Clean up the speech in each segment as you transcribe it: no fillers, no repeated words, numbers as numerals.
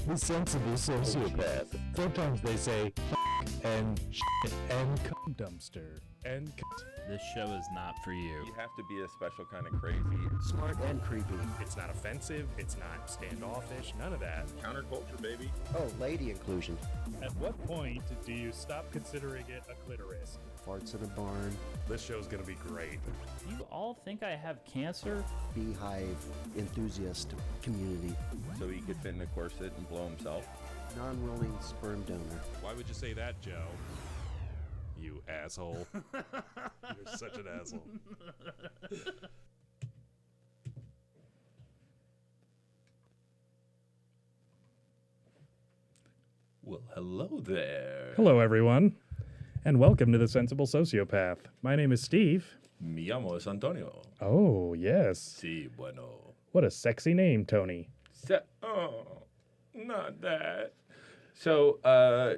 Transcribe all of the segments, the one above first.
The sensible sociopath. Sometimes they say and shit and dumpster and This show is not for you. You have to be a special kind of crazy. Smart and creepy. It's not offensive. It's not standoffish. None of that. Counterculture, baby. Oh, lady inclusion. At what point do you stop considering it a clitoris? Farts in a barn. This show's gonna be great. You all think I have cancer? Beehive enthusiast community. So he could fit in a corset and blow himself. Non-rolling sperm donor. Why would you say that, Joe? You asshole. You're such an asshole. Well, hello there. Hello, everyone, and welcome to The Sensible Sociopath. My name is Steve. Mi llamo es Antonio. Oh, yes. Si, bueno. What a sexy name, Tony. Not that. So,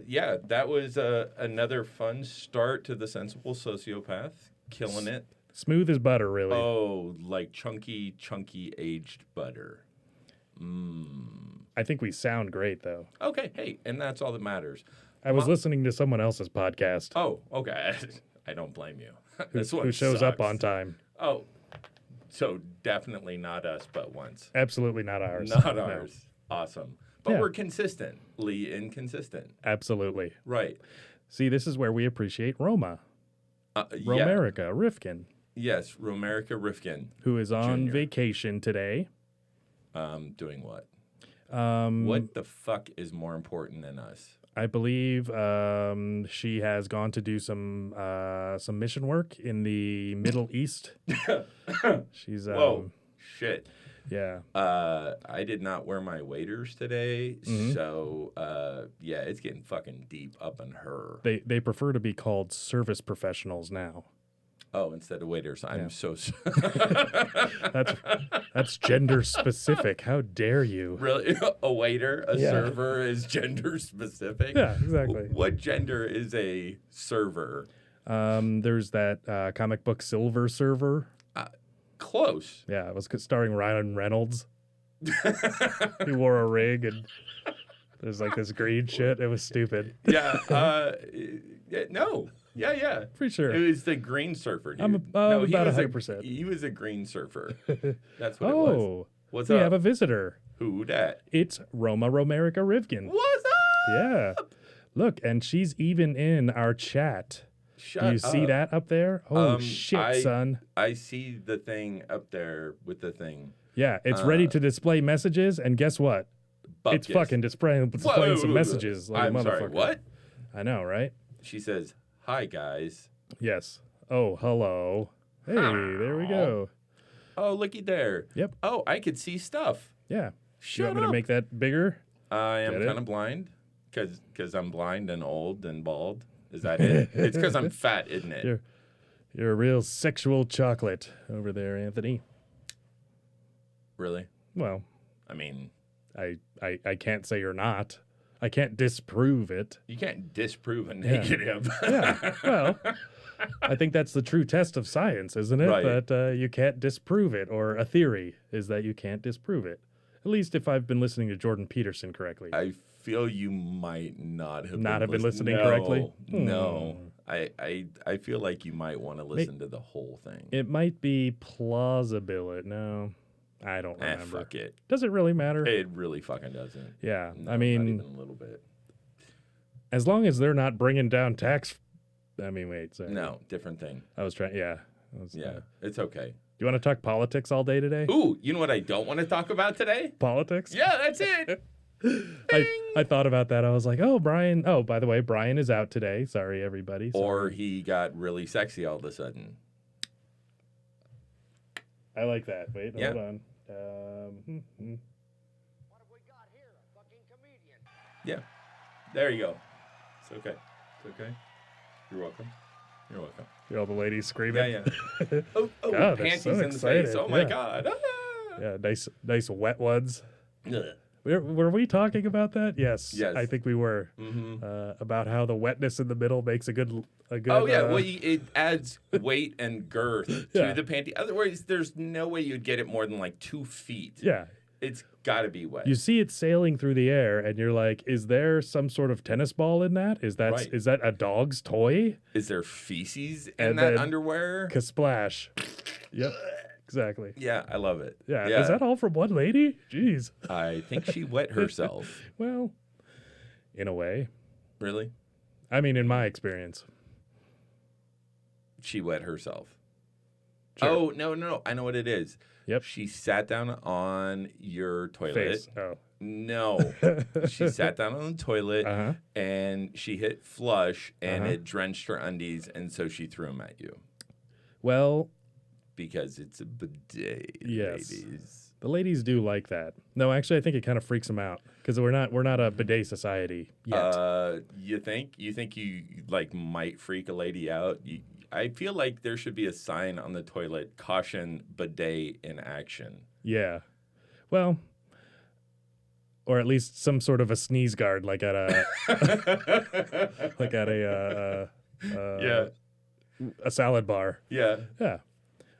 yeah, that was another fun start to The Sensible Sociopath. Killing it. Smooth as butter, really. Oh, like chunky aged butter. I think we sound great, though. Okay, hey, and that's all that matters. I was listening to someone else's podcast. Oh, okay. I don't blame you. This one who shows up sucks. on time. Oh, so definitely not us, but once. Absolutely not ours. Not No. ours. Awesome. But Yeah. we're consistently inconsistent. Absolutely. Right. See, this is where we appreciate Roma. Yeah. Romerica Rifkin, Yes, Romerica Rifkin. who is on Junior. vacation today. Doing what? Um, What the fuck is more important than us? I believe she has gone to do some mission work in the Middle East. She's Whoa. Shit. yeah. I did not wear my waders today, Mhm. so yeah, it's getting fucking deep up in her. They prefer to be called service professionals now. Oh, instead of waiters, I'm Yeah. so That's gender specific. How dare you? really a waiter, a Yeah. server is gender specific. Yeah, exactly. What gender is a server? There's that comic book Silver Server. Close. Yeah, it was starring Ryan Reynolds. He wore a rig and there's like this green shit. It was stupid. Yeah. No. Yeah. Pretty sure. It was the green surfer, dude. I'm no, he about was 100%. He was a green surfer. That's what it was. Oh, What's we up? have a visitor. Who dat? It's Romerica Rivkin. What's up? Yeah. Look, and she's even in our chat. Shut Do you up. see that up there? Oh, shit, son. I see the thing up there with the thing. Yeah, it's ready to display messages, and guess what? It's Bupkis. fucking displaying some messages like I'm a sorry, motherfucker. what? I know, right? She says, "Hi guys." Yes. Oh, hello. Hey, there we go. Oh, looky there. Yep. Oh, I could see stuff. Yeah. Shut You want me up. to make that bigger? I am Get it? kind of blind because I'm blind and old and bald. Is that it? It's because I'm fat, isn't it? You're a real sexual chocolate over there, Anthony. Really? Well, I mean, I can't say you're not. I can't disprove it. you can't disprove a negative. Yeah. Well, I think that's the true test of science, isn't it? Right. That you can't disprove it, or a theory is that you can't disprove it. At least if I've been listening to Jordan Peterson correctly. I feel you might not have been listening correctly? No. I feel like you might want to listen to the whole thing. It might be plausibility. No, I don't remember. Fuck it. Does it really matter? It really fucking doesn't. Yeah. No, I not mean, even a little bit. as long as they're not bringing down tax. I mean, wait. Sorry. No, different thing. I was trying. Yeah. Yeah, it's okay. Do you want to talk politics all day today? Ooh, you know what I don't want to talk about today? Politics? Yeah, that's it. I thought about that. I was like, oh, Brian. Oh, by the way, Brian is out today. Sorry, everybody. Sorry. Or he got really sexy all of a sudden. I like that. Wait, Yeah. hold on. What have we got here? A fucking comedian. Yeah, there you go. It's okay. It's okay. You're welcome. You're welcome. Hear all the ladies screaming. Yeah. Oh, God, they're panties so in the excited. face. Oh my Yeah. God. Ah. Yeah, nice wet ones. Ugh. Were we talking about that? Yes. Yes. I think we were. Mm-hmm. About how the wetness in the middle makes a good. Oh yeah, well it adds weight and girth Yeah. to the panty. Otherwise, there's no way you'd get it more than like 2 feet. Yeah. It's got to be wet. You see it sailing through the air, and you're like, "Is there some sort of tennis ball in that? Is that Right. is that a dog's toy?" Is there feces in And that then- underwear? Kasplash. Yep, exactly. Yeah, I love it. Yeah. Is that all from one lady? Jeez. I think she wet herself. Well, in a way. Really? I mean, in my experience. She wet herself. Sure. Oh, no. I know what it is. Yep. She sat down on your toilet. Face. Oh. No. She sat down on the toilet Uh-huh. and she hit flush and Uh-huh. it drenched her undies, and so she threw them at you Well, because it's a bidet, Yes. ladies. the ladies do like that. No, actually, I think it kind of freaks them out because we're not a bidet society yet. You think you like might freak a lady out? I feel like there should be a sign on the toilet: caution, bidet in action. Yeah. Well, or at least some sort of a sneeze guard, like at a Yeah. a salad bar. Yeah. Yeah.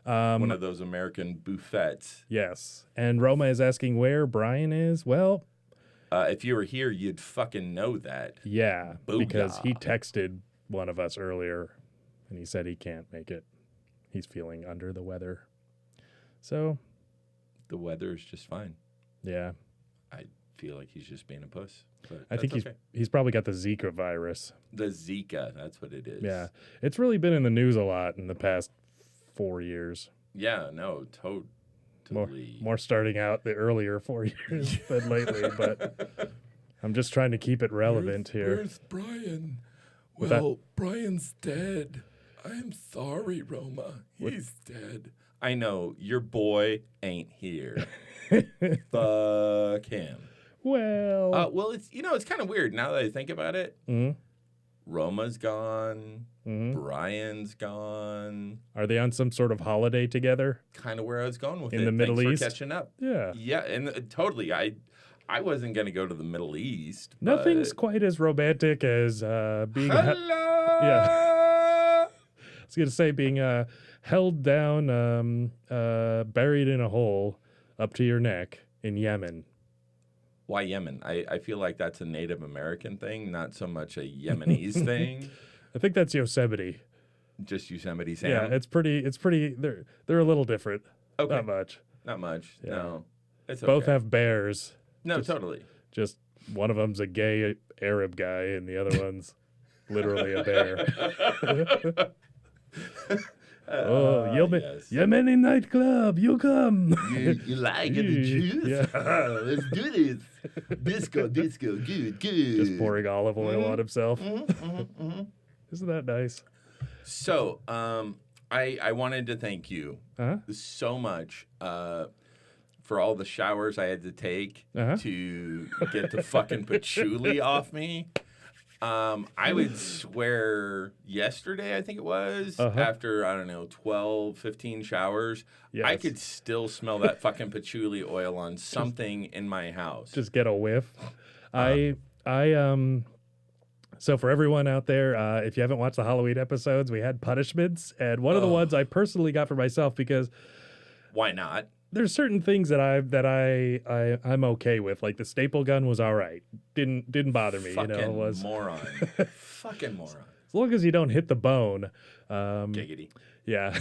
One of those American buffets. Yes. And Roma is asking where Brian is. Well, If you were here, you'd fucking know that. yeah, because he Booyah. texted one of us earlier, and he said he can't make it. He's feeling under the weather. So, The weather is just fine. yeah, I feel like he's just being a puss. But I think that's okay. he's probably got the Zika virus. The Zika, that's what it is. Yeah, it's really been in the news a lot in the past 4 years. Yeah, no, totally. More starting out the earlier 4 years than lately, but I'm just trying to keep it relevant here. Where's Brian? With that- Well, Brian's dead. I'm sorry, Roma. He's dead. I know. Your boy ain't here. Fuck him. Well, Well, it's kind of weird now that I think about it. mhm, Roma's gone. mhm. Brian's gone. Are they on some sort of holiday together? Kind of where I was going with In it. the Middle Thanks East? for catching up. Yeah. Yeah, and totally. I wasn't gonna go to the Middle East. Nothing's but... quite as romantic as being. Hello. Yeah. I was gonna say being held down, buried in a hole up to your neck in Yemen. Why Yemen? I feel like that's a Native American thing, not so much a Yemenis thing. I think that's Yosemite. Just Yosemite Sam. Yeah, it's pretty. They're a little different. Okay. Not much. Not much. Yeah. No. It's Both okay. have bears. No, just- totally. Just one of them's a gay Arab guy, and the other one's literally a bear. Oh, yes. Yemeni nightclub, you come. You like the juice? Yeah. Let's do this. Disco, good. Just pouring olive oil on himself. Mm-hmm. Isn't that nice? So, I wanted to thank you Uh-huh. so much for all the showers I had to take Uh-huh. to get the fucking patchouli off me. I would swear yesterday, I think it was, Uh-huh. after, I don't know, 12, 15 showers, I Yes. could still smell that fucking patchouli oil on something in my house. Just get a whiff. So for everyone out there, if you haven't watched the Halloween episodes, we had punishments, and one of the ones I personally got for myself because Why not? there's certain things that I'm okay with. Like the staple gun was all right, didn't bother me. Fucking It was moron. Fucking moron. as long as you don't hit the bone. Giggity. Yeah.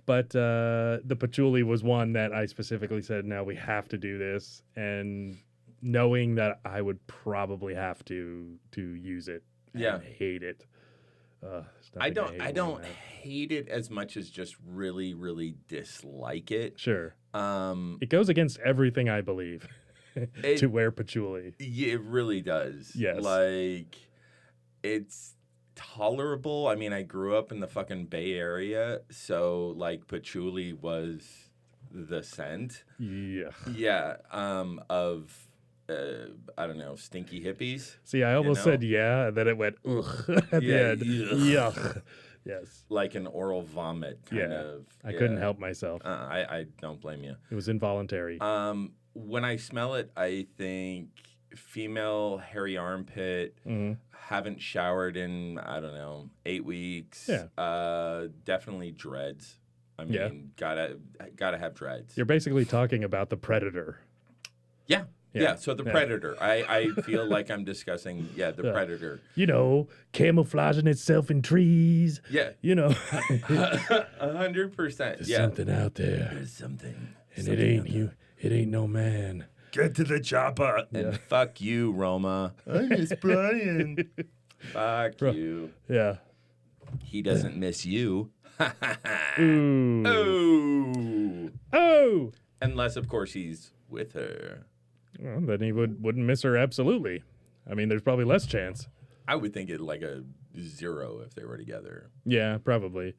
But the patchouli was one that I specifically said, no, we have to do this. And knowing that I would probably have to use it and Yeah. hate it. There's I nothing don't hate I more don't than that. hate it as much as just really, really dislike it. Sure. Um It goes against everything I believe It- to wear patchouli. yeah, it really does. Yes. Like it's tolerable. I mean, I grew up in the fucking Bay Area, so like patchouli was the scent. Yeah. Yeah, of I don't know, stinky hippies. See, I almost know? said yeah, and then it went ugh at Yeah, the end. yuck. Yuck. Yes. Like an oral vomit kind Yeah. of. I couldn't yeah. help myself. I don't blame you. It was involuntary. When I smell it, I think female hairy armpit. Mhm. Haven't showered in, I don't know, 8 weeks. Yeah. Definitely dreads. I mean, Yeah. gotta have dreads. You're basically talking about the predator. Yeah. So the predator. I feel like I'm discussing, the predator. You know, camouflaging itself in trees. Yeah. You know, 100%. there's something out there, There's something. and it ain't you. It ain't no man. Get to the chopper. And fuck you, Roma. I miss Brian. Fuck you. Yeah. He doesn't miss you. Ooh. Oh. Unless, of course, he's with her. Well, then he wouldn't miss her. Absolutely. I mean, there's probably less chance. I would think it like a 0 if they were together. Yeah, probably.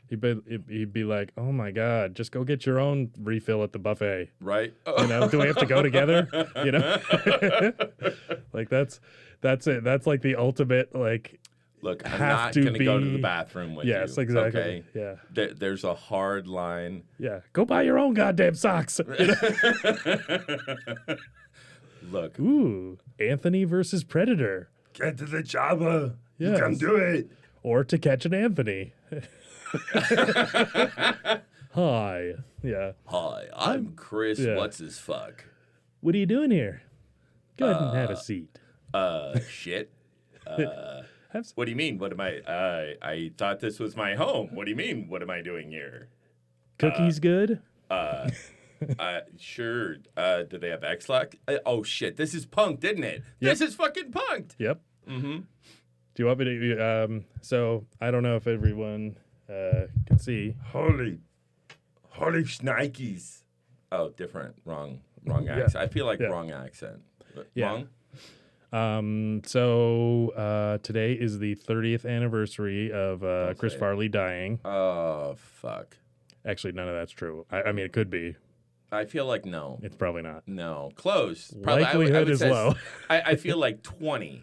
He'd be like, "Oh my God, just go get your own refill at the buffet." Right? You know, do we have to go together? You know, like that's it. That's like the ultimate like. Look, I'm have not to going to go to be- the bathroom with Yes, you. exactly. Okay? Yeah, There's a hard line. yeah. Go buy your own goddamn socks. You know? Look. Ooh, Anthony versus Predator. Get to the chopper. Yes. You come do it. Or To Catch an Anthony. Hi. Yeah. Hi, I'm Chris. yeah. What's his fuck? What are you doing here? Go ahead and have a seat. Shit. Have some- What do you mean? What am I thought this was my home. What do you mean? What am I doing here? Cookies good? Sure. Do they have X-Lack? Oh shit, this is punked, isn't it? Yep. This is fucking punked. Yep. Mm-hmm. Do you want me to? So I don't know if everyone can see. Holy shnikes. Oh, different. Wrong accent. I feel like Yeah. wrong accent. Yeah. Wrong? So today is the 30th anniversary of Chris say it. Farley dying. Oh, fuck. Actually, none of that's true. I mean, it could be. I feel like no. It's probably not. No. Close. Likelihood is say low. I feel like 20.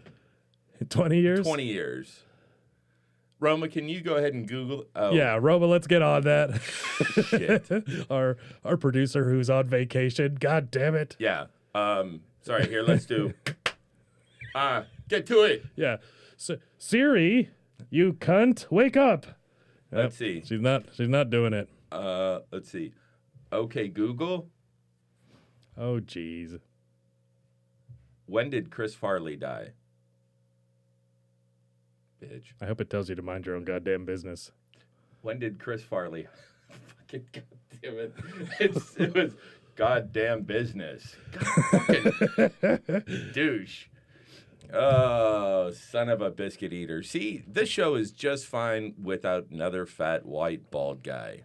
20 years? 20 years. Roma, can you go ahead and Google? Oh, Yeah, Roma, let's get on that. shit. our producer who's on vacation. God damn it. Yeah. Sorry, here, let's do. Get to it. Yeah. Siri, you cunt, wake up. Let's see. She's not doing it. Let's see. Okay, Google. Oh, jeez. When did Chris Farley die? Bitch. I hope it tells you to mind your own goddamn business. When did Chris Farley? Fucking goddamn it! It was goddamn business. God fucking douche. Oh, son of a biscuit eater. See, this show is just fine without another fat, white, bald guy.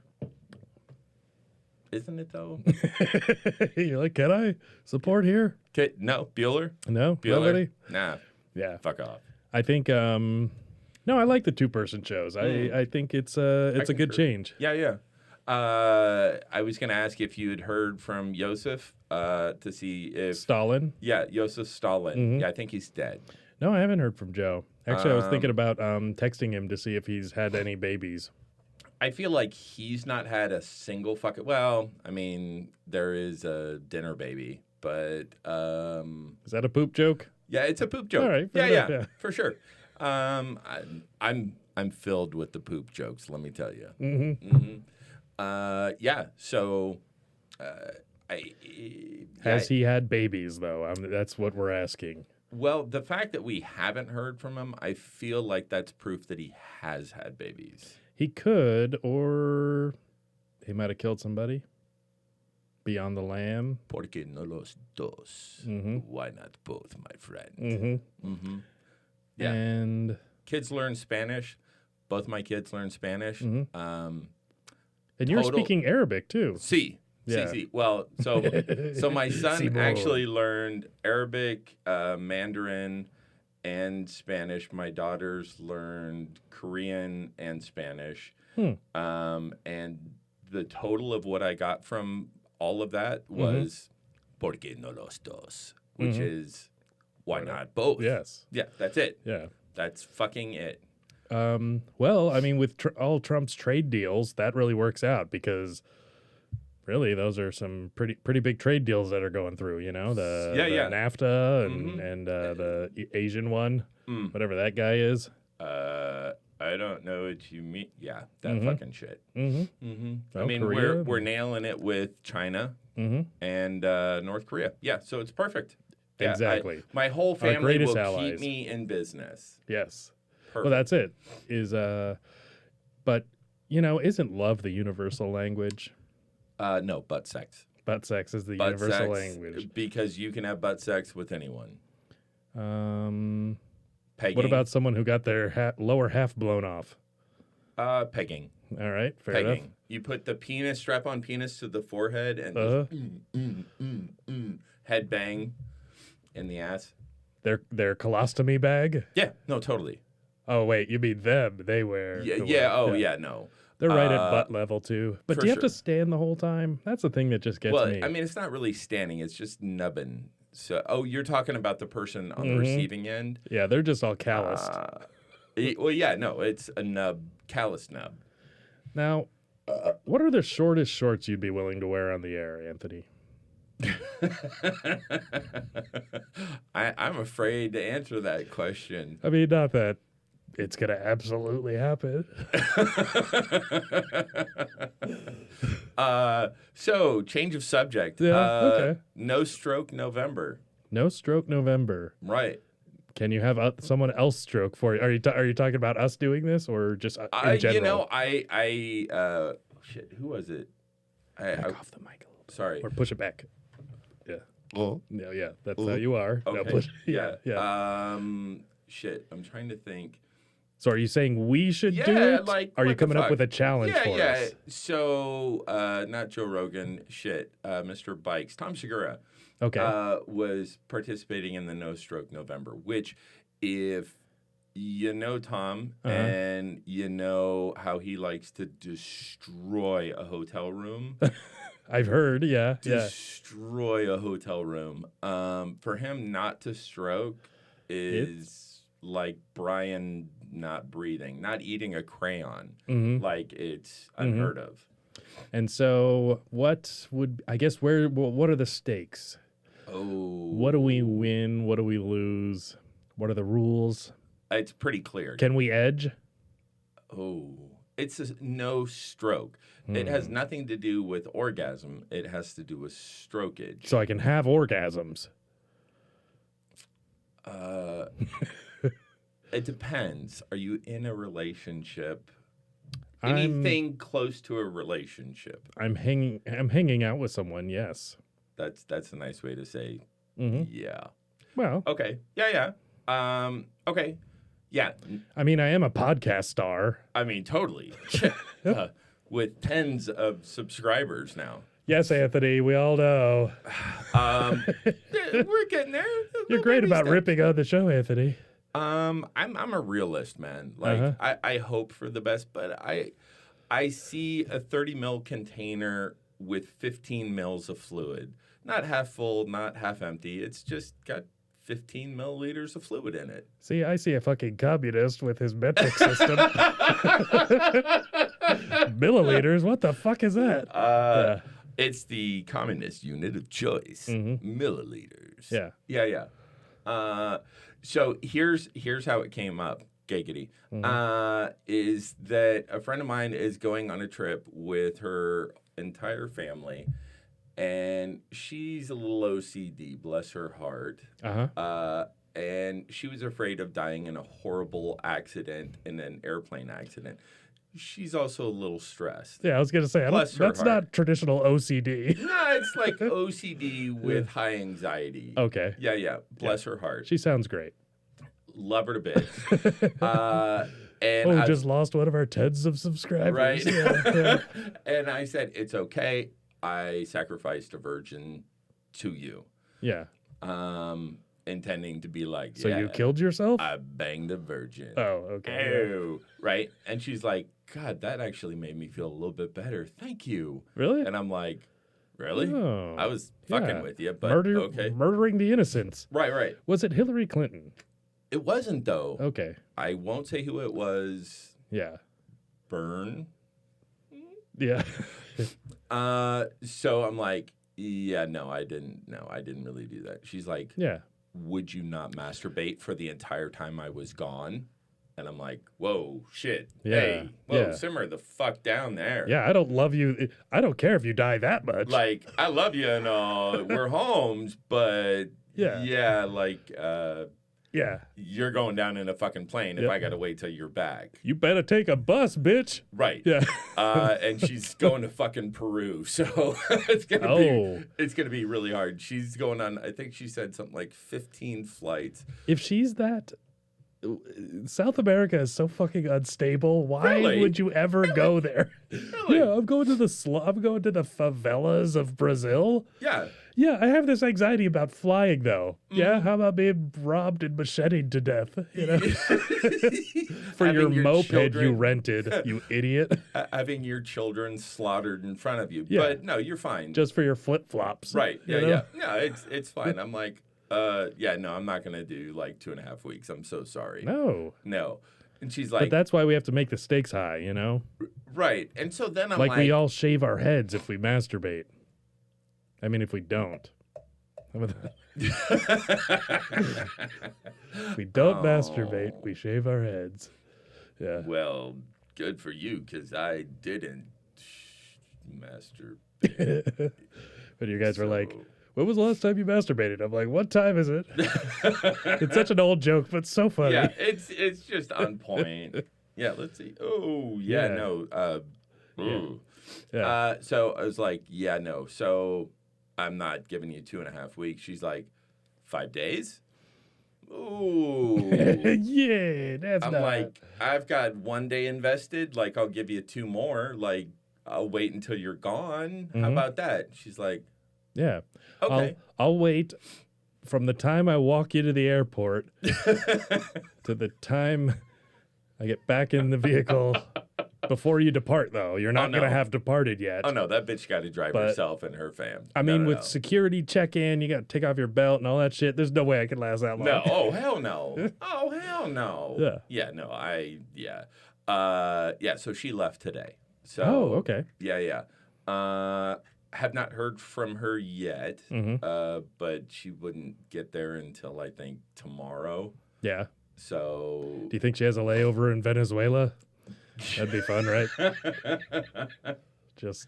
Isn't it, though? You're like, can I support here? Okay, no, Bueller? No? Bueller? Nobody? Nah, Yeah. fuck off. I think, no, I like the two-person shows. I think it's a good concur. change. Yeah. I was going to ask if you had heard from Yosef to see if... Stalin? Yeah, Yosef Stalin. Mm-hmm. Yeah, I think he's dead. No, I haven't heard from Joe. Actually, I was thinking about texting him to see if he's had any babies. I feel like he's not had a single fucking... Well, I mean, there is a dinner baby, but... Is that a poop joke? Yeah, it's a poop joke. All right, fair Yeah, enough, yeah. for sure. I'm filled with the poop jokes, let me tell you. Yeah, so... Has he had babies, though? That's what we're asking. Well, the fact that we haven't heard from him, I feel like that's proof that he has had babies. He could, or he might have killed somebody. Beyond the Lamb. Porque no los dos? Why not both, my friend? Mm-hmm. Yeah. And Kids learn Spanish. Both my kids learn Spanish. and you're total- speaking Arabic, too. Sí. Yeah. Sí. Well, so my son Simón. actually learned Arabic, Mandarin, and Spanish. My daughters learned Korean and Spanish. And the total of what I got from all of that was porque no los dos, which is why not both? Yes. Yeah, that's it. Yeah. That's fucking it. Well, I mean, with all Trump's trade deals, that really works out because really those are some pretty big trade deals that are going through, you know, the NAFTA and the Asian one, whatever that guy is. I don't know what you mean. Yeah, that fucking shit. Mm-hmm. I Oh, mean, Korea? we're nailing it with China and North Korea. Yeah, so it's perfect. Yeah, Exactly. my whole family greatest will allies. keep me in business. Yes. Perfect. Well, that's it. But isn't love the universal language? No, butt sex. Butt sex is the Butt universal sex, language. because you can have butt sex with anyone. What Pegging. about someone who got their lower half blown off? Pegging? All right, fair Pegging. enough. You put the strap-on penis to the forehead and just, head bang in the ass. Their colostomy bag? Yeah, no, totally. Oh wait, you mean them? They wear. Yeah, the yeah. one. Oh, yeah. No. They're right at butt level too. But for do you have to sure. stand the whole time? That's the thing that just gets me. I mean, it's not really standing; it's just nubbing. So, you're talking about the person on the receiving end. Yeah, they're just all calloused. Well, yeah, no, it's a nub, callous nub. Now, what are the shortest shorts you'd be willing to wear on the air, Anthony? I'm afraid to answer that question. I mean, not that it's going to absolutely happen. So, change of subject. Yeah, okay. No stroke November. No stroke November. Right. Can you have someone else stroke for you? Are you talking about us doing this or just in general? Shit, who was it? Back off the mic a little bit. Sorry. Or push it back. Yeah. Oh. No, yeah, that's how you are. Okay. No, push. Yeah. Shit, I'm trying to think. So are you saying we should do Yeah, it? like, Are you what the coming up fuck? with a challenge for us? So, not Joe Rogan. Shit, Mr. Bikes, Tom Segura. Okay. Was participating in the No Stroke November, which, if you know Tom and you know how he likes to destroy a hotel room, I've heard, yeah. destroy a hotel room. For him not to stroke is like Brian not breathing, not eating a crayon. Like, it's unheard of. And so what are the stakes? Oh. What do we win? What do we lose? What are the rules? It's pretty clear. Can we edge? Oh. It's a no stroke. It has nothing to do with orgasm. It has to do with strokeage. So I can have orgasms. It depends. Are you in a relationship? I'm Anything close to a relationship. hanging out with someone, yes. That's a nice way to say yeah. Well, Okay. Yeah. Okay. Yeah. I mean, I am a podcast star. I mean, totally. With tens of subscribers now. Yes, Anthony, we all know. We're getting there. You're great about ripping on the show, Anthony. I'm a realist, man. Like, I hope for the best, but I see a 30 ml container with 15 mils of fluid. Not half full, not half empty. It's just got 15 milliliters of fluid in it. See, I see a fucking communist with his metric system. Milliliters? What the fuck is that? It's the communist unit of choice. Milliliters. Yeah. So here's how it came up, giggity. Is that a friend of mine is going on a trip with her entire family, and she's a little OCD, bless her heart. And she was afraid of dying in a horrible accident, in an airplane accident. She's also a little stressed. Yeah, I was going to say, Bless her that's heart. not traditional OCD. No, it's like OCD with high anxiety. Okay. Yeah. Bless her heart. She sounds great. Love her to bits. And Just lost one of our tens of subscribers. Right. Yeah. And I said, it's okay. I sacrificed a virgin to you. Yeah. Intending to be like, So you killed yourself? I banged a virgin. Oh, okay. Ew. Right? And she's like, God, that actually made me feel a little bit better. Thank you. Really? And I'm like, really? Oh, I was fucking yeah. with you, but okay. Murdering the innocents. Right. Was it Hillary Clinton? It wasn't, though. Okay. I won't say who it was. Yeah. Burn. Yeah. So I'm like, yeah, no, I didn't really do that. She's like, Yeah. would you not masturbate for the entire time I was gone? And I'm like, whoa, shit. Yeah, Hey, whoa, yeah. simmer the fuck down there. Yeah, I don't love you. I don't care if you die that much. Like, I love you and all. We're homes, but Yeah. like, yeah. you're going down in a fucking plane if Yep. I got to wait till you're back. You better take a bus, bitch. Right. Yeah. And she's going to fucking Peru, so it's gonna be really hard. She's going on. I think she said something like 15 flights. If she's that, South America is so fucking unstable. Why Really? would you ever go there? Really? Yeah, I'm going to the favelas of Brazil. Yeah. Yeah, I have this anxiety about flying though. Mm. Yeah, how about being robbed and macheted to death? You know, for Having your moped you children- rented, you idiot. having your children slaughtered in front of you. Yeah. But no, you're fine. Just for your flip flops. right. Yeah. you know? Yeah. No, it's fine. I'm like, yeah, no, I'm not gonna do like 2.5 weeks. I'm so sorry. No, No. And she's but like, that's why we have to make the stakes high. You know, right. And so then I'm like like, we all shave our heads if we masturbate. I mean, if we don't. If we don't masturbate, we shave our heads. Yeah. well, good for you, because I didn't master. But you guys were like, So- when was the last time you masturbated? I'm like, what time is it? It's such an old joke, but so funny. Yeah, it's just on point. Yeah, let's see. Oh, yeah, Yeah. no. Ooh. Yeah. So I was like, yeah, no. So I'm not giving you 2.5 weeks. She's like, 5 days? Ooh. Yeah, that's I'm not. like, I've got 1 day invested. Like, I'll give you 2 more. Like, I'll wait until you're gone. How Mhm. about that? She's like, Yeah. okay. I'll wait from the time I walk you to the airport to the time I get back in the vehicle before you depart, though. You're not no. going to have departed yet. Oh, no, that bitch got to drive But- herself and her fam. I mean, No. with security check-in, you got to take off your belt and all that shit. There's no way I could last that long. No, oh hell no. Oh hell no. Yeah. Yeah, no, yeah, so she left today. So Oh, okay. Yeah. Have not heard from her yet. Mhm. But she wouldn't get there until I think tomorrow. Yeah. So Do you think she has a layover in Venezuela? That'd be fun, right? Just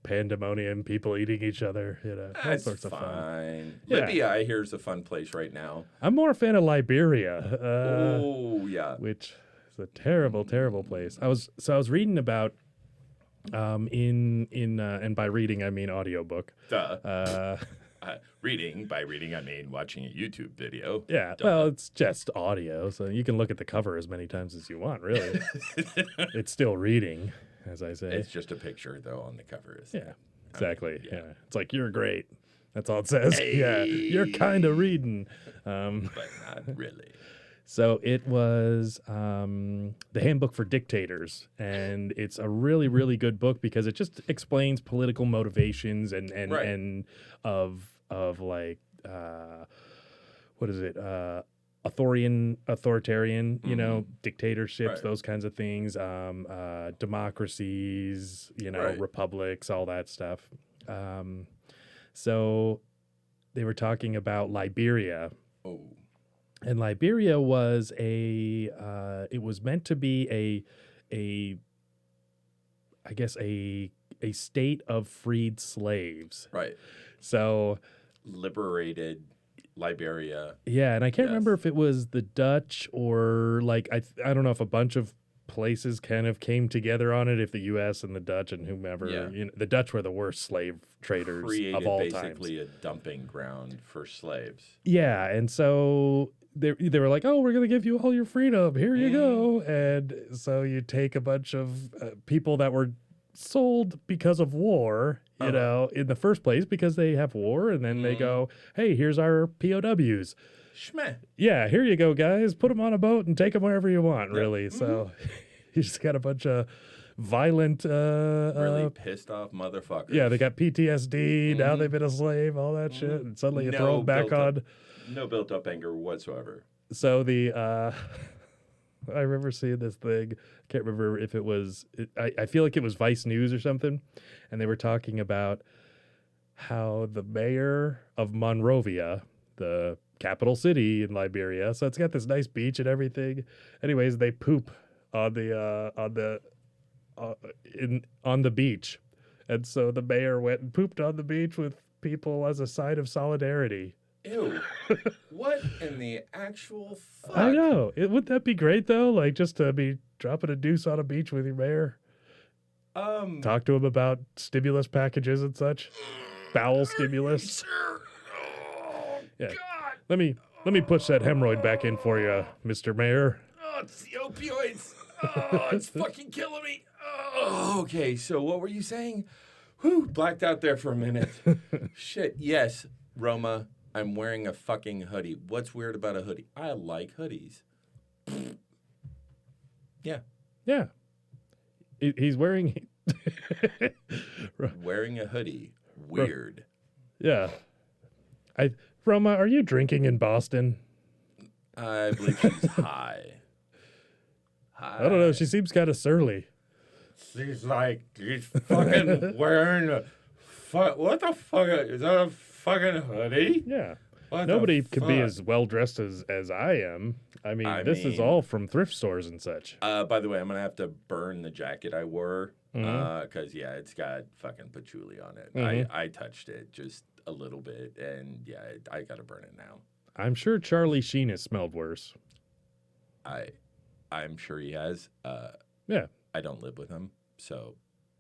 pandemonium, people eating each other, you know, all that's sorts of fun. fine. Yeah. Libya, I hear, is a fun place right now. I'm more a fan of Liberia. Oh yeah. Which is a terrible, terrible place. I was reading about and by reading I mean audiobook. Duh. Reading, by reading I mean watching a YouTube video. Yeah, Duh. well, it's just audio, so you can look at the cover as many times as you want. Really, it's still reading, as I say. It's just a picture though on the cover. Yeah, exactly. yeah. Yeah, it's like you're great. That's all it says. Yeah, you're kind of reading. But not really. So it was the Handbook for Dictators, and it's a really, really good book because it just explains political motivations and Right. of like what is it authoritarian you know, dictatorships, Right. those kinds of things, democracies, you know, Right. republics, all that stuff. So they were talking about Liberia. Oh. And Liberia was it was meant to be I guess a state of freed slaves. Right. So Liberated Liberia. yeah, and I can't Yes. remember if it was the Dutch or like I don't know if a bunch of places kind of came together on it. If the U.S. and the Dutch and whomever, Yeah. you know, the Dutch were the worst slave traders Created of all basically times. a dumping ground for slaves. Yeah, and so they were like, "Oh, we're gonna give you all your freedom. Here you go." And so you take a bunch of people that were sold because of war, you know, in the first place because they have war, and then they go, "Hey, here's our POWs. Schmeh. Yeah, here you go, guys. Put them on a boat and take them wherever you want." Really, so you just got a bunch of violent, Really pissed off motherfuckers. yeah, they got PTSD. Now they've been a slave, all that shit, and suddenly you throw them back on. No built up anger whatsoever. So the I remember seeing this thing. I can't remember if it was. I feel like it was Vice News or something, and they were talking about how the mayor of Monrovia, the capital city in Liberia, so it's got this nice beach and everything. Anyways, they poop on the beach, and so the mayor went and pooped on the beach with people as a sign of solidarity. Ew. What in the actual fuck? I know. Wouldn't that be great though? Like just to be dropping a deuce on a beach with your mayor. Talk to him about stimulus packages and such. Bowel stimulus. Sure. Oh, Yeah. God. Let me push that hemorrhoid back in for you, Mr. Mayor. Oh, it's the opioids. Oh, it's fucking killing me. Oh, okay. So what were you saying? Whew, blacked out there for a minute. Shit. Yes, Roma. I'm wearing a fucking hoodie. What's weird about a hoodie? I like hoodies. Yeah. Yeah. He's wearing Wearing a hoodie. Weird. Yeah. Roma, are you drinking in Boston? I believe she's high. I don't know. She seems kind of surly. She's fucking wearing a what the fuck? Is that a fucking hoodie? Yeah. What Nobody the could be fuck? as well dressed as I am. I mean, this is mean- all from thrift stores and such. By the way, I'm gonna have to burn the jacket I wore because yeah, it's got fucking patchouli on it. I touched it just a little bit, and yeah, I gotta burn it now. I'm sure Charlie Sheen has smelled worse. I'm sure he has. Yeah. I don't live with him, so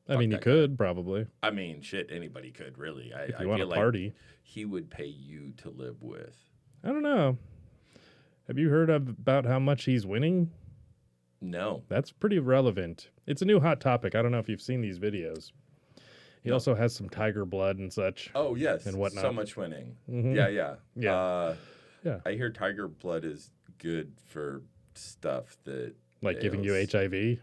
I mean, you that guy. could probably I mean, shit, anybody could really. if I you want feel to like party. he would pay you to live with. I don't know. Have you heard about how much he's winning? No. That's pretty relevant. It's a new hot topic. I don't know if you've seen these videos. He also has some tiger blood and such. Oh yes, And whatnot. so much winning. Mhm. Yeah. Yeah. Yeah. I hear tiger blood is good for stuff that Like giving you ails. HIV.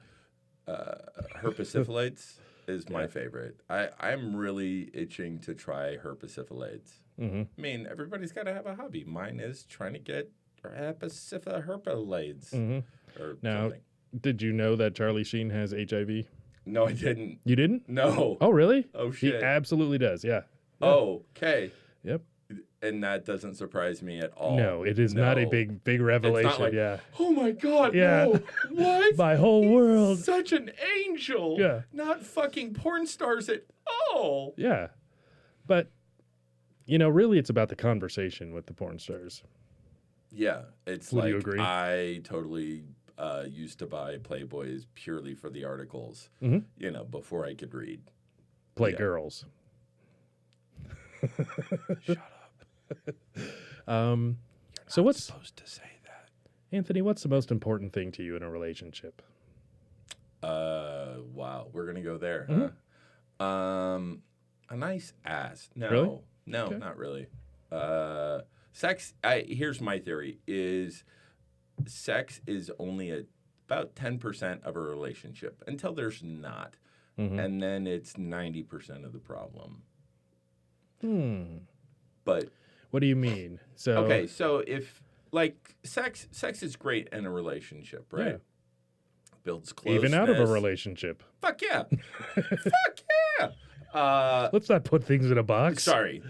Herpesiphilates is my favorite. I'm really itching to try herpesiphilates. Mm-hmm. I mean, everybody's got to have a hobby. Mine is trying to get herpesiphilates Mm-hmm. or Now, something. did you know that Charlie Sheen has HIV? No, I didn't. You didn't? No. Oh, really? Oh, He shit. absolutely does. Yeah. Oh, okay. Yep. And that doesn't surprise me at all. No, it is not a No. big revelation. like, Yeah. Oh my God! Yeah. No. What? My whole world. Such an angel. Yeah. Not fucking porn stars at all. Yeah. But, really, it's about the conversation with the porn stars. Yeah, it's Would like you agree? I totally used to buy Playboys purely for the articles. Mhm. Before I could read. Play Yeah. girls. Shut up. So what's, Supposed to say that. Anthony, what's the most important thing to you in a relationship? Wow, we're gonna go there, Mhm. huh? A nice ass. No, Really? no, Okay. not really. Sex. Here's my theory: is sex is only about 10% of a relationship until there's not, Mhm. and then it's 90% of the problem. Hmm. But What do you mean? So okay, so if like sex is great in a relationship, right? Yeah. Builds closeness. even out of a relationship. Fuck yeah. Fuck yeah. Let's not put things in a box. Sorry.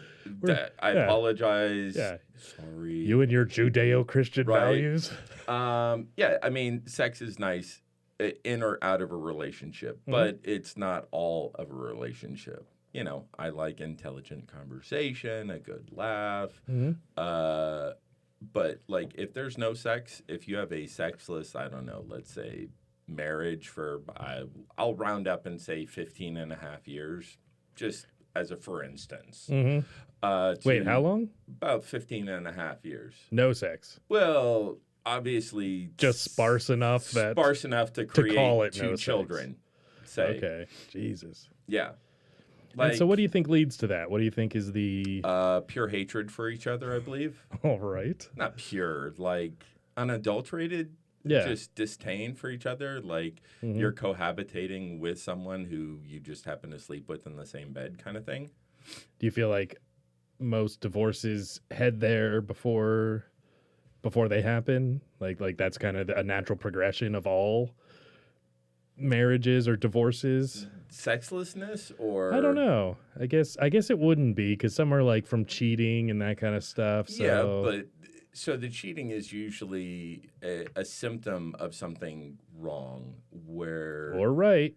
I yeah. apologize. Yeah. Sorry. You and your Judeo-Christian Right. values. Yeah, I mean, sex is nice in or out of a relationship, but it's not all of a relationship. I like intelligent conversation, a good laugh. Mhm. But like, if there's no sex, if you have a sexless, I don't know, let's say marriage for, I'll round up and say 15 and a half years, just as a for instance. Mhm. Wait, to how long? About 15 and a half years. No sex. Well, obviously, Just sparse enough that. sparse enough to create call it two no sex. children. Say, Okay. Jesus. yeah. And so, what do you think leads to that? What do you think is the? Pure hatred for each other, I believe. All right. Not pure, like unadulterated. Yeah. Just disdain for each other. Like Mhm. you're cohabitating with someone who you just happen to sleep with in the same bed, kind of thing. Do you feel like most divorces head there before they happen? Like that's kind of a natural progression of all marriages or divorces. Sexlessness, or I don't know. I guess it wouldn't be because some are like from cheating and that kind of stuff. So Yeah, but So the cheating is usually a symptom of something wrong, where Or right,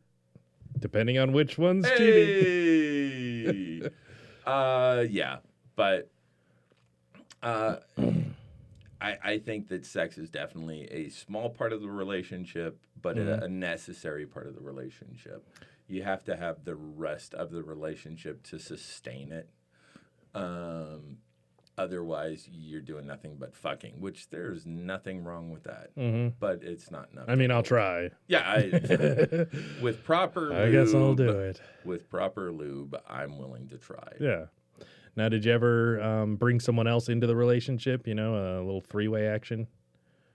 depending on which one's cheating. hey, yeah, but I think that sex is definitely a small part of the relationship, but a necessary part of the relationship. You have to have the rest of the relationship to sustain it. Otherwise, you're doing nothing but fucking, which there's nothing wrong with that. But it's not enough. I mean, I'll try. Yeah, with proper lube. I guess I'll do it. With proper lube, I'm willing to try. Yeah. Now, did you ever bring someone else into the relationship? You know, a little three-way action?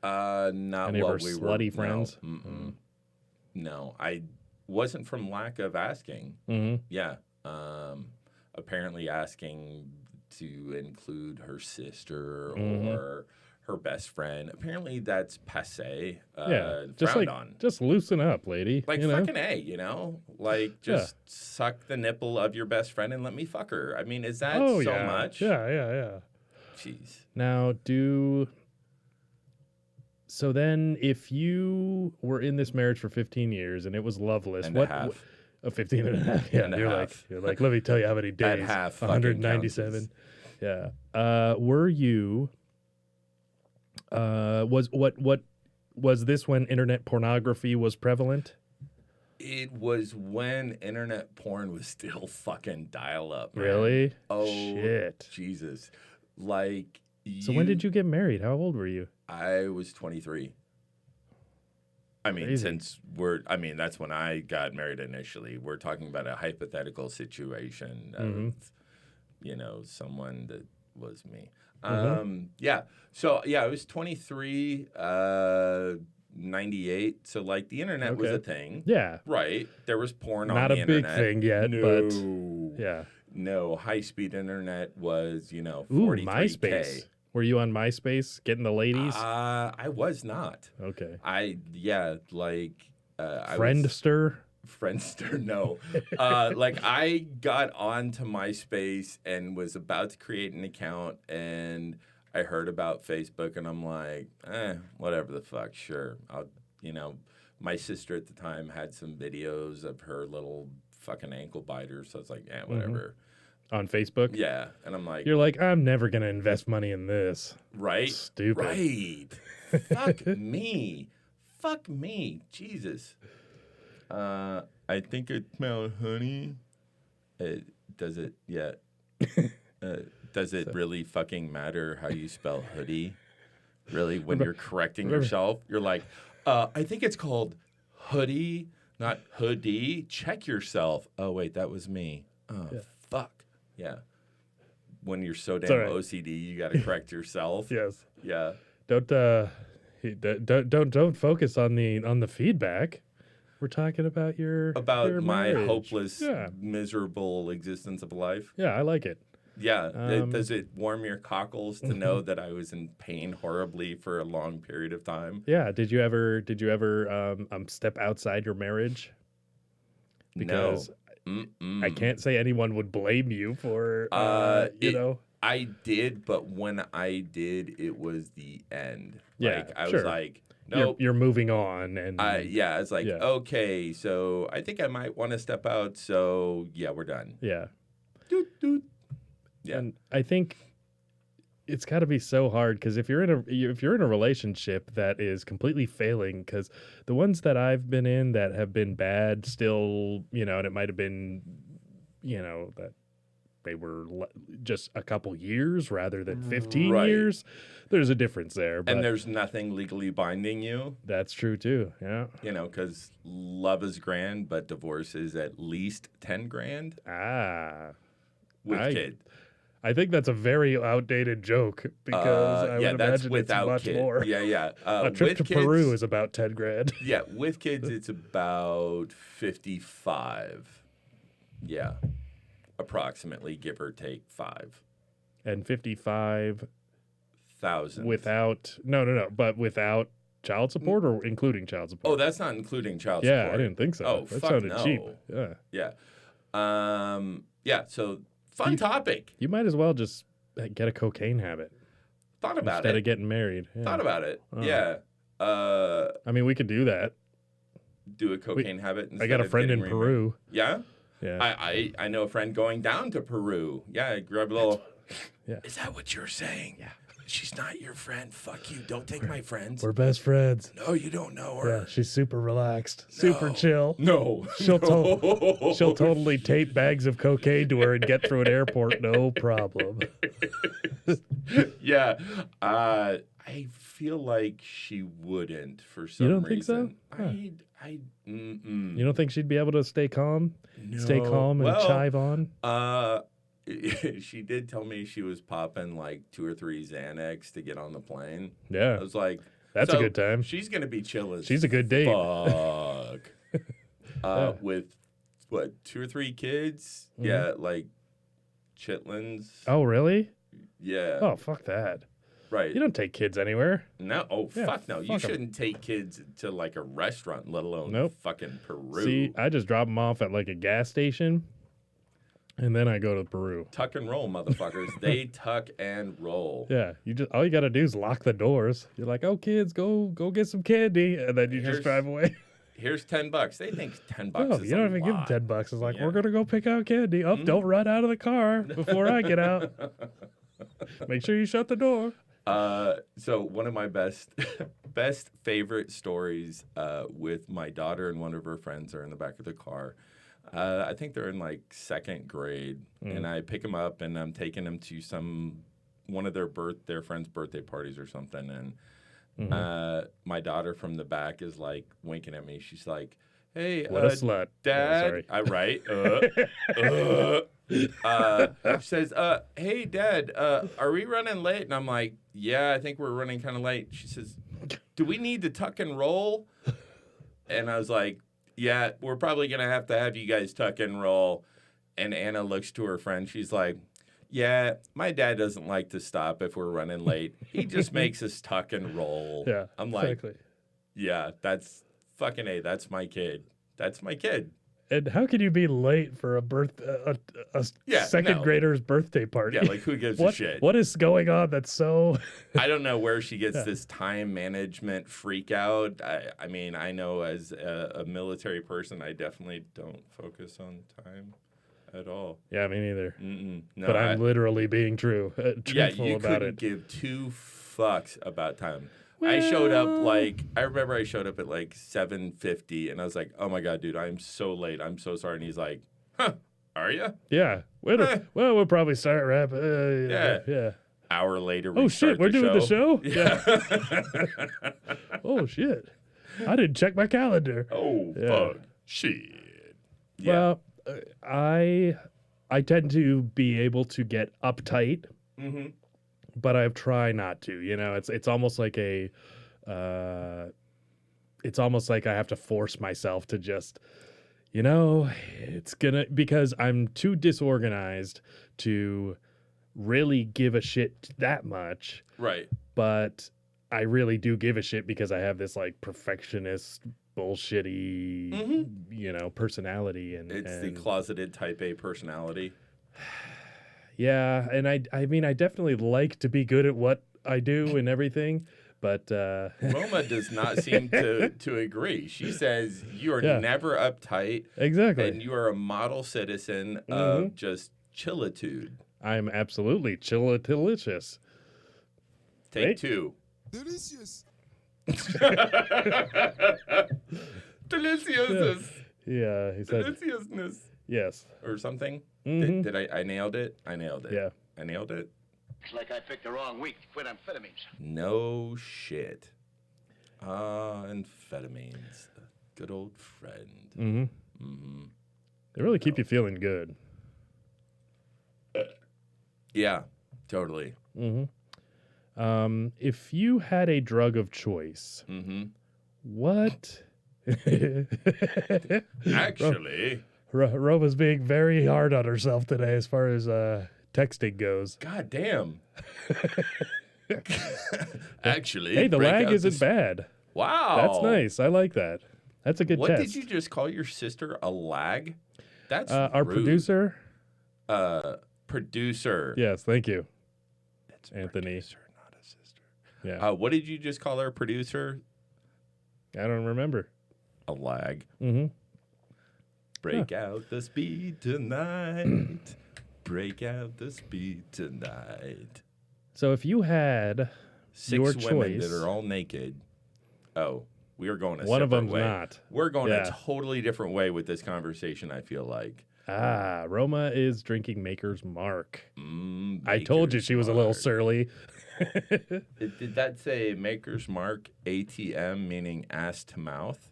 Not Any of while our we slutty were, friends? No, I wasn't from lack of asking. Yeah. Apparently asking to include her sister or her best friend. Apparently that's passé. Yeah, just frowned like on. just loosen up, lady. Like you know? fucking A, you know? Like just suck the nipple of your best friend and let me fuck her. I mean, is that so yeah. much? Yeah. Jeez. Now, so then if you were in this marriage for 15 years and it was loveless, And a half. 15 and a half. Yeah, And a you're half. like, let me tell you how many days. half fucking 197. counts Yeah. Were you was this when internet pornography was prevalent? It was when internet porn was still fucking dial up. Really? Oh, shit. Jesus. Like, So when did you get married? How old were you? I was 23. I mean, Crazy. that's when I got married initially. We're talking about a hypothetical situation of, someone that was me. Yeah. So, yeah, I was 23, 98. So, like, the internet was a thing. Yeah. Right. There was porn on Not the a big internet. thing yet, No. but yeah. No, high-speed internet was, 43K. Ooh, MySpace. Were you on MySpace getting the ladies? I was not. Okay. I Friendster? Friendster, no. Like I got onto MySpace and was about to create an account, and I heard about Facebook, and I'm like, whatever the fuck, sure. My sister at the time had some videos of her little fucking ankle biters, so I was like, whatever. On Facebook? Yeah, and I'm like, You're like, I'm never going to invest money in this. right? Stupid. Right. Fuck me. Fuck me. Jesus. I think it smelled honey. Does it? Yeah. Does it really fucking matter how you spell hoodie? Really? When you're correcting yourself, you're like, I think it's called hoodie, not hoodie. Check yourself. Oh, wait, that was me. Oh, fuck. Yeah. When you're so damn all right. OCD, you got to correct yourself. Yes. Yeah. Don't focus on the feedback. We're talking about your My marriage. hopeless, Yeah. miserable existence of life. Yeah, I like it. Yeah. Does it warm your cockles to know that I was in pain horribly for a long period of time? Yeah. Did you ever step outside your marriage? Because I can't say anyone would blame you for I did, but when I did, it was the end. Yeah, Like I sure. was like, nope. You're moving on, and I was like, okay, so I think I might want to step out. So yeah, we're done. yeah. Doot, doot. Yeah. And I think it's got to be so hard because if you're in a relationship that is completely failing, because the ones that I've been in that have been bad still, and it might have been, that they were just a couple years rather than 15 Right. years. There's a difference there, but And there's nothing legally binding you, that's true too. Yeah. because love is grand, but divorce is at least 10 grand with kid. I think that's a very outdated joke because I would that's imagine without it's much kid. more. Yeah. A trip to with kids, Peru is about 10 grand. Yeah, with kids, it's about 55. Yeah, approximately, give or take 5,000 And 55 thousand. but without child support or including child support? Oh, that's not including child yeah, support. I didn't think so. Oh, that fuck sounded no. cheap. Yeah. Yeah. Yeah. So fun topic. You might as well just get a cocaine habit. Thought about instead it. of getting married. Yeah. Thought about it. Oh. Yeah. I mean, we could do that. Do a cocaine habit. I got a instead of friend in getting remarried. Peru. Yeah. Yeah. I know a friend going down to Peru. Yeah, grab a little. Yeah. Is that what you're saying? Yeah. She's not your friend. Fuck you. Don't take my friends. We're best friends. No, you don't know her. Yeah, she's super relaxed, super chill. No. She'll no. she'll totally tape bags of cocaine to her and get through an airport, no problem. Yeah. I feel like she wouldn't for some You don't think so? reason. Huh. Mm-mm. You don't think she'd be able to stay calm? Stay No. calm and Well, chive on? She did tell me she was popping like 2 or 3 Xanax to get on the plane. Yeah. I was like, That's a good time. She's gonna be chill as She's a good date. fuck. Yeah. With what, 2 or 3 kids? Mhm. Yeah, like chitlins. Oh, really? Yeah. Oh, fuck that. Right. You don't take kids anywhere. No. Oh, Yeah, fuck no. You fuck 'em. shouldn't take kids to like a restaurant, let alone Nope. fucking Peru. See, I just drop them off at like a gas station, and then I go to Peru. Tuck and roll, motherfuckers. They tuck and roll. Yeah, all you gotta do is lock the doors. You're like, oh, kids, go get some candy, and then you Here's- just drive away. Here's $10. They think $10 Oh, is you don't a even give them lot. $10. It's like, Yeah. we're gonna go pick out candy. Oh, don't run out of the car before I get out. Make sure you shut the door. So one of my best favorite stories with my daughter and one of her friends are in the back of the car. I think they're in like 2nd grade, and I pick them up and I'm taking them to one of their friends' birthday parties or something, and my daughter from the back is like winking at me. She's like, "Hey, What a slut." Dad." Oh, sorry. She says, "Hey, Dad, are we running late?" And I'm like, "Yeah, I think we're running kind of late." She says, "Do we need to tuck and roll?" And I was like, "Yeah, we're probably going to have you guys tuck and roll." And Anna looks to her friend. She's like, "Yeah, my dad doesn't like to stop if we're running late. He just makes us tuck and roll." Yeah, I'm like, exactly. "Yeah, that's fucking A. That's my kid. That's my kid." And how can you be late for a Yeah, second no. grader's birthday party? Yeah, like who gives a shit? What is going on that's so... I don't know where she gets this time management freak out. I mean, I know as a military person, I definitely don't focus on time at all. Yeah, me neither. No, But I'm literally being yeah, truthful you about couldn't it. give 2 fucks about time. I showed up Well- like I remember I showed up at like 7:50, and I was like, "Oh my god, dude, I'm so late. I'm so sorry." And he's like, "Huh, are you?" Yeah. We'll probably start wrapping. Yeah. Hour later, we Oh, shit, start we're doing the show? Yeah. Oh, shit. I didn't check my calendar. Oh, Yeah. fuck. Shit. Yeah. Well, I tend to be able to get uptight, but I try not to. You know, it's almost like it's almost like I have to force myself to just, you know, because I'm too disorganized to really give a shit that much. Right. But I really do give a shit because I have this like perfectionist bullshitty, you know, personality, and It's the closeted type A personality. yeah, and I mean I definitely like to be good at what I do and everything, but Roma does not seem to agree. She says you are Yeah. never uptight, exactly. and you are a model citizen of just chillitude. I'm absolutely chillitilicious. Take Right? 2. Delicious. Deliciousness. Yeah, he said Deliciousness. yes. Or something. Mhm. Did I nailed it? I nailed it. Yeah. I nailed it. Looks like I picked the wrong week to quit amphetamines. No shit. Amphetamines. A good old friend. Mm-hmm. They really keep you feeling good. Yeah, totally. If you had a drug of choice, what? Actually, Roma's being very hard on herself today as far as texting goes. god damn. Actually, Hey, the break lag out isn't this- bad. Wow. That's nice. I like that. That's a good What test. did you just call your sister a lag? That's Our rude. producer? Producer. Yes, thank you. It's Anthony. Producer, not sister. Yeah. What did you just call our producer? I don't remember. A lag. Mm-hmm. Break out the speed tonight. Break out the speed tonight. So if you had Six your women choice, that are all naked. Oh, we are going a one of separate them's way. not. We're going Yeah. a totally different way with this conversation, I feel like. Roma is drinking Maker's Mark. Mm, I told you Maker's she was a little Mark. surly. Did that say Maker's Mark ATM, meaning ass to mouth?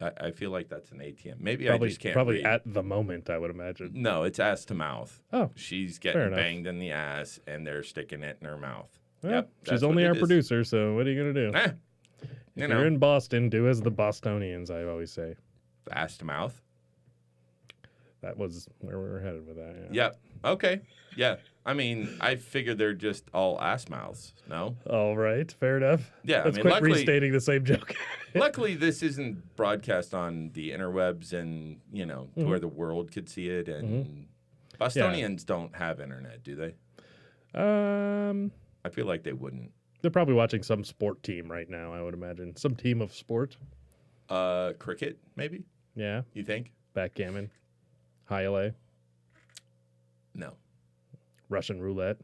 I feel like that's an ATM. Maybe I just can't Probably read. at the moment, I would imagine. No, it's ass to mouth. Oh, She's fair getting enough. banged in the ass, and they're sticking it in her mouth. Well, Yep, that's she's what only it our is. producer, so what are you going to do? Eh, If you're in Boston, do as the Bostonians, I always say. ass to mouth. That was where we were headed with that. Yep. Okay. Yeah. I mean, I figured they're just all ass mouths. No. All right, fair enough. Yeah, Let's I mean, quit luckily- restating the same joke. Luckily, this isn't broadcast on the interwebs and, to where the world could see it. And Bostonians don't have internet, do they? I feel like they wouldn't. They're probably watching some sport team right now, I would imagine. Some team of sport. Cricket, maybe? Yeah, You think? backgammon, high LA, No. Russian roulette.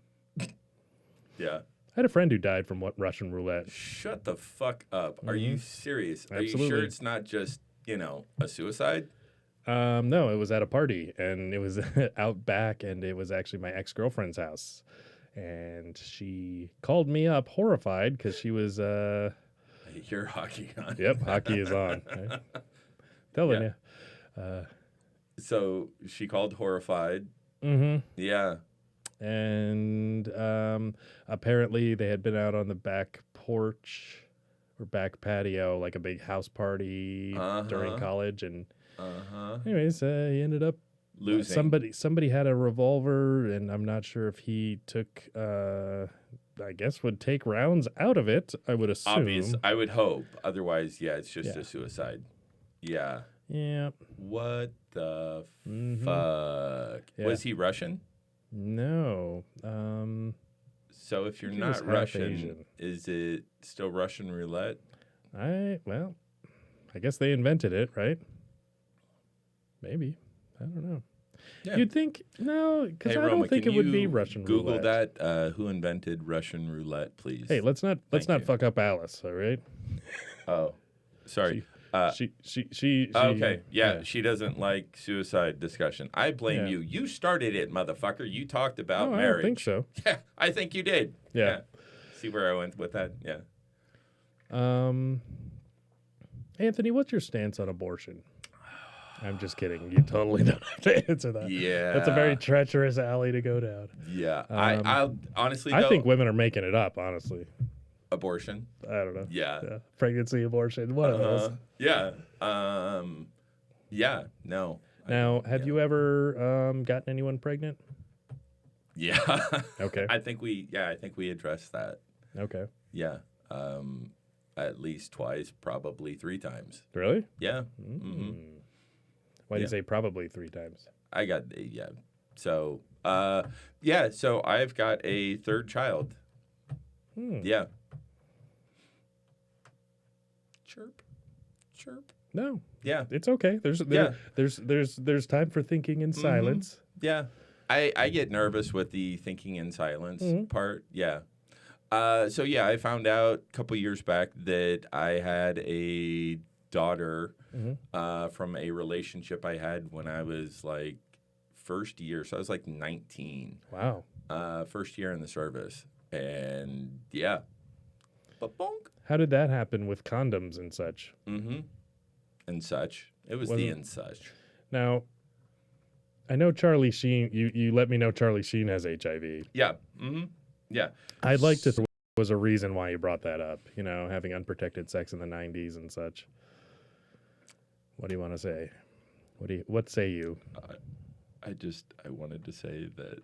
Yeah. I had a friend who died from Russian roulette. Shut the fuck up. Are you serious? Are you Absolutely. sure it's not just, a suicide? No, it was at a party, and it was out back, and it was actually my ex-girlfriend's house. And she called me up horrified because she was, You're hockey on. yep, hockey is on. Right? Telling Yeah. you. So she called horrified. Mm-hmm. Yeah. And apparently they had been out on the back porch or back patio, like a big house party during college. And anyways, he ended up Losing. Somebody had a revolver, and I'm not sure if he took. I guess would take rounds out of it. I would assume. Obvious. I would hope. Otherwise, yeah, it's just Yeah. a suicide. Yeah. Yeah. What the Mhm. fuck? Yeah. Was he Russian? No. So if you're think he was not half Russian, Asian. is it still Russian roulette? I guess they invented it, right? Maybe. I don't know. Yeah. You'd think no, because Hey, I Roma, don't think can it would be you Russian Google roulette. that. Who invented Russian roulette, please? Hey, let's not you. fuck up Alice, all right? Oh, sorry. She Okay, yeah, she doesn't like suicide discussion. I blame Yeah. you. You started it, motherfucker. You talked about Oh, I marriage. don't think so. Yeah, I think you did. Yeah. See where I went with that? Yeah. Anthony, what's your stance on abortion? I'm just kidding. You totally don't have to answer that. Yeah. That's a very treacherous alley to go down. Yeah. I honestly, I though, think women are making it up, honestly. abortion. I don't know. Yeah. Pregnancy, abortion, one of those. Yeah. Yeah. No. Now, have you ever gotten anyone pregnant? Yeah. Okay. I think we addressed that. Okay. Yeah. At least twice, probably 3 times. Really? Yeah. Mm-hmm. Why do you Yeah. say probably 3 times? I got yeah. So yeah. So I've got a 3rd child. Yeah. Chirp. Chirp. No, Yeah. it's okay. There's time for thinking in silence. Yeah. I get nervous with the thinking in silence part. Yeah. So yeah, I found out a couple years back that I had a daughter from a relationship I had when I was like first year. So I was like 19. Wow. First year in the service. And yeah. Ba-bonk. How did that happen with condoms and such? And such. It was Wasn't- the and such. Now, I know Charlie Sheen. You let me know Charlie Sheen has HIV. Yeah. Yeah. I'd like to was a reason why you brought that up. You know, having unprotected sex in the 90s and such. What do you want to say? What say you? I wanted to say that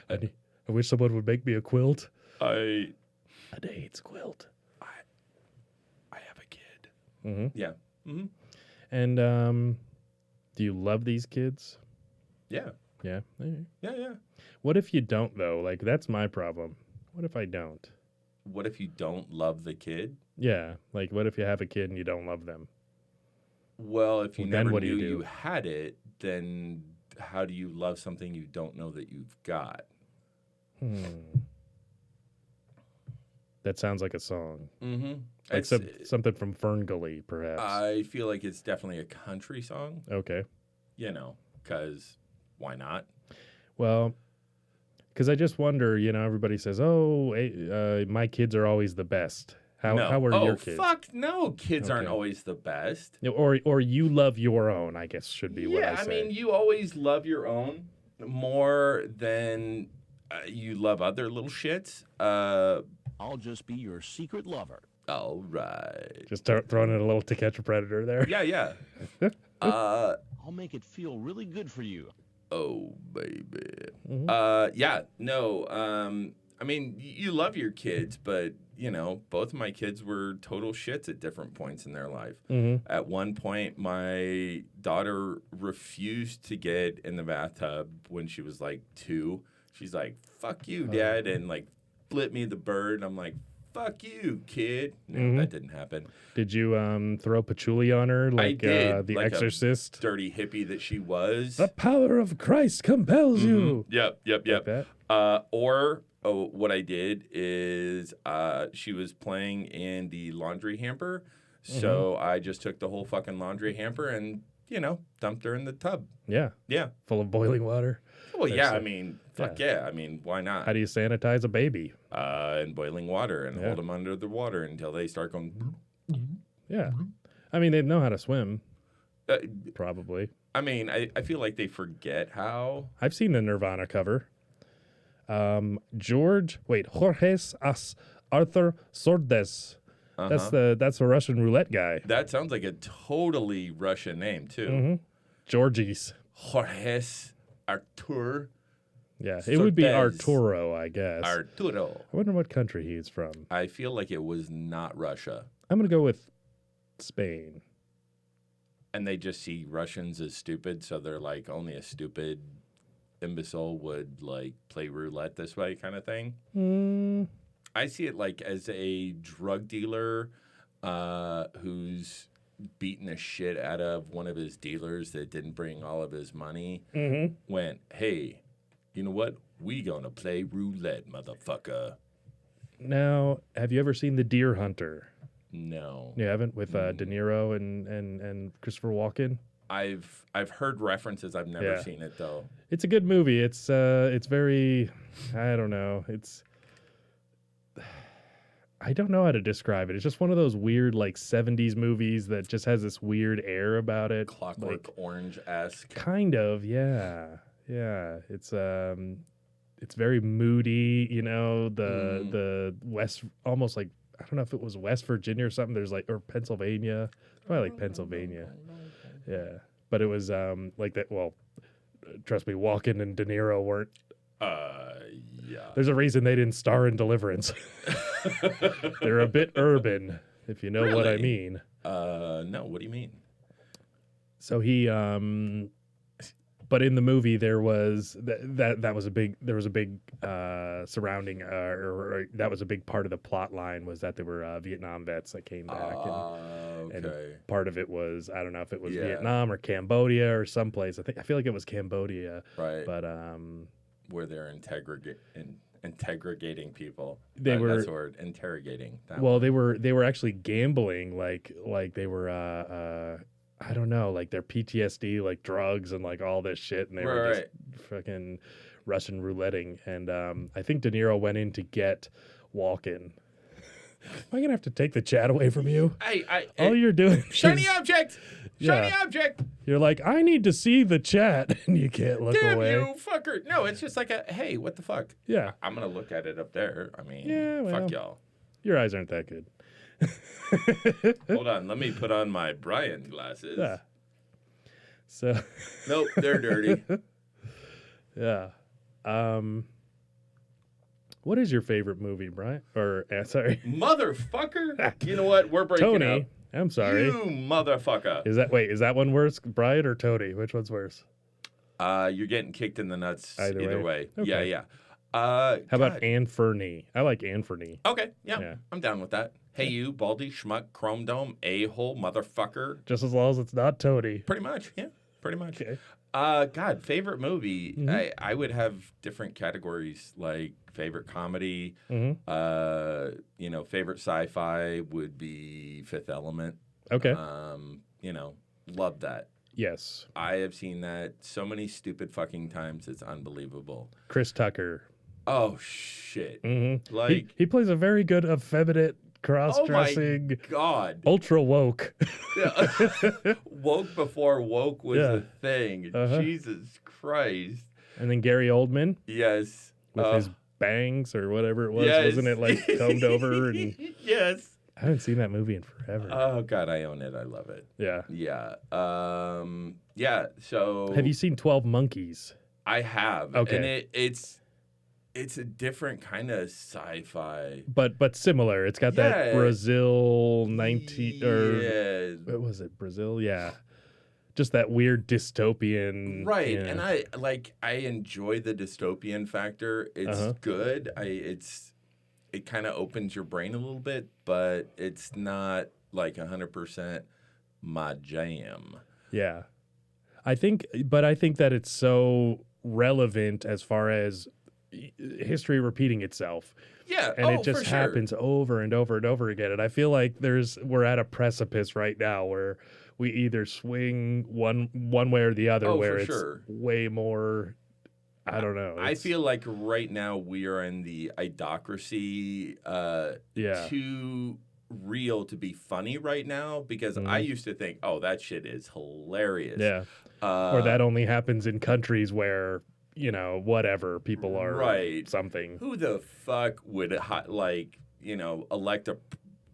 I wish someone would make me a quilt. I A AIDS quilt. I have a kid. Yeah. And do you love these kids? Yeah. Yeah. Yeah. What if you don't though? Like that's my problem. What if I don't? What if you don't love the kid? Yeah. Like what if you have a kid and you don't love them? Well, if you Well, then never what do knew you do? you had it, then how do you love something you don't know that you've got? That sounds like a song. Mm-hmm. Like something from Ferngully, perhaps. I feel like it's definitely a country song, Okay. you know, because why not? Well, because I just wonder, everybody says, "Oh, my kids are always the best." How are your kids? Fuck no, kids aren't Okay. always the best. Or you love your own, I guess should be what I Yeah, I say. mean, you always love your own more than you love other little shits. I'll just be your secret lover. All right. Just throwing in a little To Catch a Predator there. Yeah. I'll make it feel really good for you. Oh, baby. Mm-hmm. Yeah, no. I mean, you love your kids, but, both of my kids were total shits at different points in their life. Mm-hmm. At one point, my daughter refused to get in the bathtub when she was like 2. She's like, fuck you, Dad, and like flipped me the bird. I'm like, fuck you, kid. No, that didn't happen. Did you throw patchouli on her like I did, The like Exorcist? a dirty hippie that she was. The power of Christ compels you. Yep. Like that? What I did is she was playing in the laundry hamper. So I just took the whole fucking laundry hamper and, dumped her in the tub. Yeah. Yeah. Full of boiling water. Well, yeah, I There's mean, fuck yeah. I mean, why not? How do you sanitize a baby? In boiling water and hold them under the water until they start going. Yeah. I mean, they know how to swim, Uh, probably. I mean, I feel like they forget how. I've seen the Nirvana cover. Jorge Arthur Sordes. That's the Russian roulette guy. That sounds like a totally Russian name, too. Mm-hmm. Georgie's. Jorge Artur. Yeah, it would be Sordes. Arturo, I guess. Arturo. I wonder what country he's from. I feel like it was not Russia. I'm going to go with Spain. And they just see Russians as stupid, so they're like, only a stupid imbecile would like play roulette this way kind of thing. I see it like as a drug dealer who's beating the shit out of one of his dealers that didn't bring all of his money. Went, hey, you know what? We gonna play roulette, motherfucker. Now, have you ever seen The Deer Hunter? No. You haven't? With De Niro and Christopher Walken? I've heard references. I've never seen it though. It's a good movie. It's very, I don't know. I don't know how to describe it. It's just one of those weird like 70s movies that just has this weird air about it. Clockwork Orange-esque. Kind of, yeah. Yeah. It's very moody, the West, almost like, I don't know if it was West Virginia or something. There's like, or Pennsylvania. Probably like Pennsylvania. Yeah. But it was like that. Well, trust me, Walken and De Niro weren't. Yeah. There's a reason they didn't star in Deliverance. They're a bit urban, if you know what I mean. No, what do you mean? So he, but in the movie there was that was a big, there was a big surrounding, or that was a big part of the plot line was that there were Vietnam vets that came back. And part of it was, I don't know if it was Vietnam or Cambodia or someplace. I feel like it was Cambodia. Right. But where they're interrogating people. They were, that's the word, interrogating. Well, they were actually gambling, like they were I don't know, like their PTSD, like drugs and like all this shit, and they were just fucking Russian rouletting. And I think De Niro went in to get Walken. Am I gonna have to take the chat away from you? All you're doing shiny is, object. Shiny object. You're like, I need to see the chat, and you can't look Damn away. you, fucker! No, it's just like a hey, what the fuck? Yeah, I'm gonna look at it up there. I mean, fuck y'all. Your eyes aren't that good. Hold on, let me put on my Brian glasses. Yeah. So. Nope, they're dirty. Yeah. What is your favorite movie, Brian? Or sorry, motherfucker. You know what? We're breaking Tony. up. I'm sorry. You motherfucker. Is that one worse, Brian or Tony? Which one's worse? You're getting kicked in the nuts Either either way. way. Yeah, Okay. yeah. How about Anne Fernie? I like Anne Fernie. Okay, yeah, Yeah. I'm down with that. Hey, you, Baldy, Schmuck, Chrome Dome, a-hole, motherfucker. Just as long as it's not Tony. Pretty much, yeah, pretty much. Okay. God, favorite movie. Mhm. I would have different categories like favorite comedy. Mm-hmm. Favorite sci-fi would be Fifth Element. Okay. Love that. Yes. I have seen that so many stupid fucking times. It's unbelievable. Chris Tucker. Oh shit! Mm-hmm. Like he plays a very good effeminate, oh my cross-dressing, god, ultra woke. woke before woke was Yeah. a thing. Uh-huh. Jesus Christ! And then Gary Oldman Yes, with his bangs or whatever it was. yes. Wasn't it like combed over? And Yes. I haven't seen that movie in forever. Oh god, I own it. I love it. Yeah. Yeah. Yeah. So Have you seen 12 Monkeys? I have. Okay. And it's a different kind of sci-fi. But similar. It's got that Yeah. Brazil 19 or Yeah. what was it? Brazil? Yeah. Just that weird dystopian. Right. yeah. And I enjoy the dystopian factor. It's Uh-huh. good. It kind of opens your brain a little bit, but it's not like 100% my jam. Yeah. I think that it's so relevant as far as history repeating itself. Yeah. And it for just sure. happens over and over and over again. And I feel like we're at a precipice right now where we either swing one way or the other, Oh, where for it's sure. way more. I don't know. I It's- feel like right now we are in the idocracy yeah. too real to be funny right now because Mhm. I used to think, oh, that shit is hilarious. Yeah. Or that only happens in countries where, whatever, people are Right. something. Who the fuck would elect a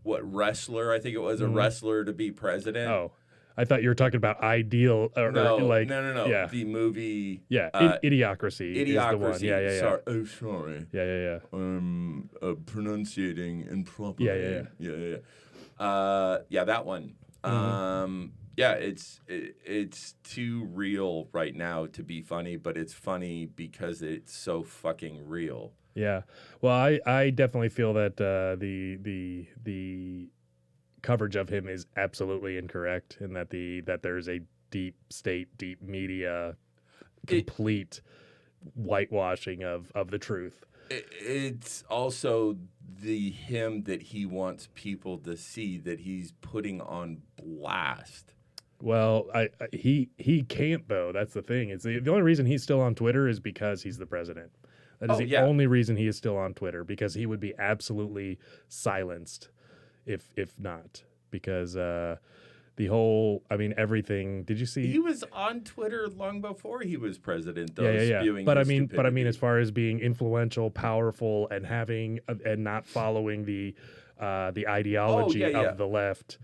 wrestler? I think it was a Mhm. wrestler to be president. Oh, I thought you were talking about Ideal or no, like no. Yeah. The movie. Yeah, Idiocracy. Is the one. Idiocracy. Yeah, yeah, yeah. Sorry. Oh, sorry. Yeah. Pronunciating improperly. Yeah. Yeah, that one. Mm-hmm. Yeah, it's too real right now to be funny, but it's funny because it's so fucking real. Yeah. Well, I definitely feel that the coverage of him is absolutely incorrect, and that there's a deep state, deep media, complete whitewashing of the truth. It's also the him that he wants people to see that he's putting on blast. Well, he can't though. That's the thing. It's the only reason he's still on Twitter is because he's the president. That is the only reason he is still on Twitter, because he would be absolutely silenced if not. Because the whole, everything. Did you see? He was on Twitter long before he was president, though. Yeah. Spewing But his I mean, stupidity. as far as being influential, powerful, and having and not following the ideology of the left,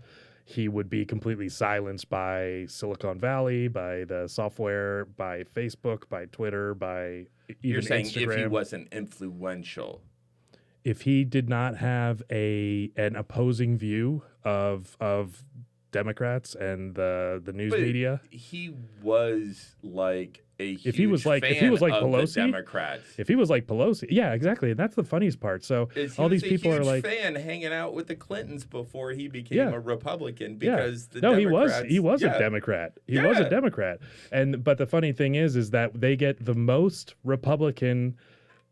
he would be completely silenced by Silicon Valley, by the software, by Facebook, by Twitter, by even You're saying Instagram. if he wasn't influential. If he did not have an opposing view of Democrats and the news But media. He was like a huge If he was like fan of Pelosi, the Democrats. If he was like Pelosi, yeah, exactly, and that's the funniest part. So He all was these people a are huge like, fan hanging out with the Clintons before he became Yeah. a Republican yeah, because the no, Democrats, he was yeah. a Democrat. He was a Yeah. Democrat, but the funny thing is that they get the most Republican,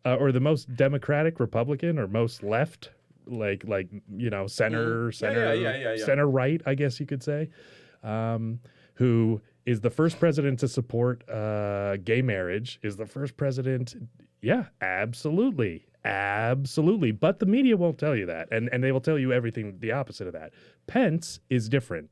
or the most Democratic Republican, or most left, like center, Yeah. center right, I guess you could say. Who is the first president to support gay marriage, is the first president. Yeah, absolutely. But the media won't tell you that. And they will tell you everything the opposite of that. Pence is different.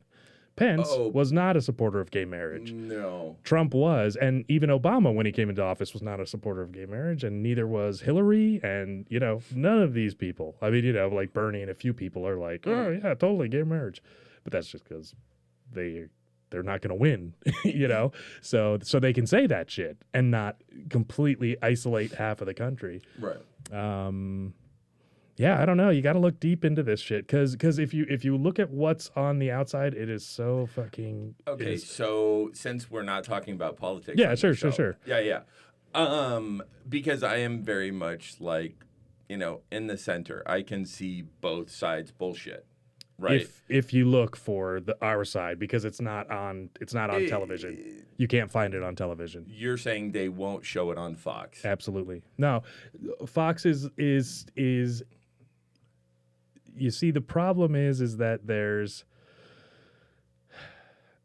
Pence was not a supporter of gay marriage. No. Trump was, and even Obama, when he came into office, was not a supporter of gay marriage, and neither was Hillary, and, none of these people. I mean, like Bernie and a few people are like, oh, yeah, totally gay marriage. But that's just because they're not going to win, So they can say that shit and not completely isolate half of the country. Right. Yeah, I don't know. You got to look deep into this shit because if you look at what's on the outside, it is so fucking Okay, so since we're not talking about politics, Yeah, on sure, the sure, show, sure. yeah. Because I am very much like, in the center. I can see both sides bullshit, right? If you look for our side because it's not on television. You can't find it on television. You're saying they won't show it on Fox. Absolutely. No. Fox is you see the problem is that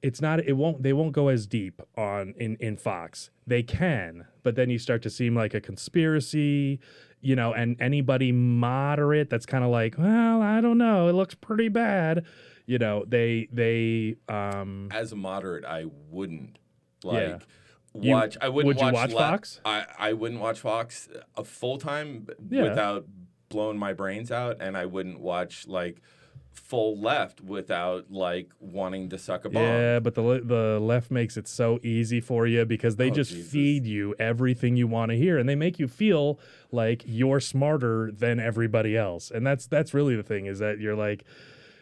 they won't go as deep in Fox. They can, but then you start to seem like a conspiracy, and anybody moderate that's kind of like, well, I don't know, it looks pretty bad. They As a moderate, I wouldn't Yeah. watch. I wouldn't Would you watch watch Fox? I wouldn't watch Fox a full time Yeah. without blowing my brains out, and I wouldn't watch full left without wanting to suck a bomb. Yeah, but the left makes it so easy for you because they just Jesus. feed you everything you want to hear, and they make you feel like you're smarter than everybody else. And that's really the thing, is that you're like,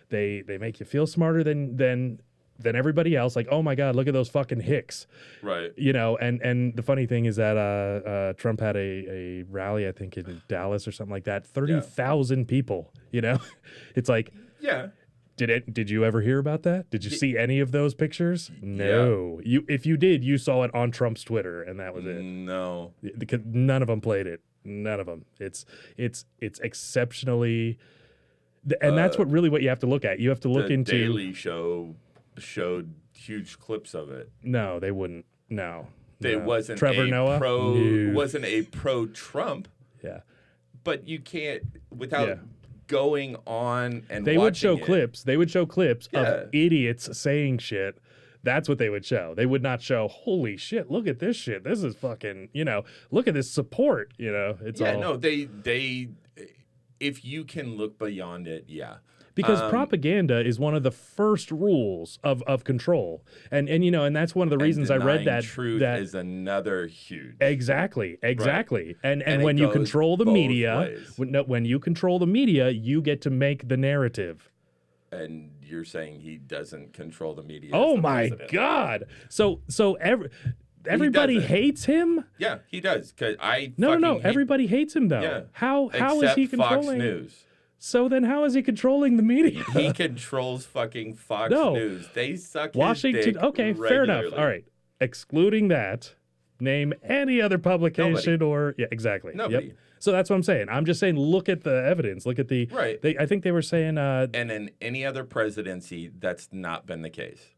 they make you feel smarter than everybody else. Like, oh my God, look at those fucking hicks. Right. And the funny thing is that Trump had a rally, I think in Dallas or something like that, 30,000 people. It's like, Yeah. Did you ever hear about that? Did you see any of those pictures? No. If you did, you saw it on Trump's Twitter, and that was it. No. Because none of them played it. None of them. It's exceptionally, and that's what you have to look at. You have to look the into. Daily Show showed huge clips of it. No, they wouldn't. No. They no. wasn't Trevor a Noah? pro. No. Wasn't a pro Trump. Yeah. But you can't without going on and they would show watching it. clips. They would show clips Yeah. of idiots saying shit. That's what they would show. They would not show, holy shit, look at this shit. This is fucking, look at this support. It's all. No, they if you can look beyond it, yeah. Because propaganda is one of the first rules of control, and that's one of the reasons I read that truth that is another huge. exactly, Right. and it when you goes control the both media, ways. when you control the media, you get to make the narrative. And you're saying he doesn't control the media. Oh as the my president. God! So everybody doesn't. hates him. Yeah, he does. Cause I No, fucking hate- everybody hates him though. Yeah. How is except he controlling? Fox News? So then, how is he controlling the media? He controls fucking Fox No. News. They suck Washington. his dick Okay, fair enough. regularly. All right. Excluding that, name any other publication or exactly. Nobody. Yep. So that's what I'm saying. I'm just saying, look at the evidence. Look at the Right. I think they were saying And in any other presidency, that's not been the case.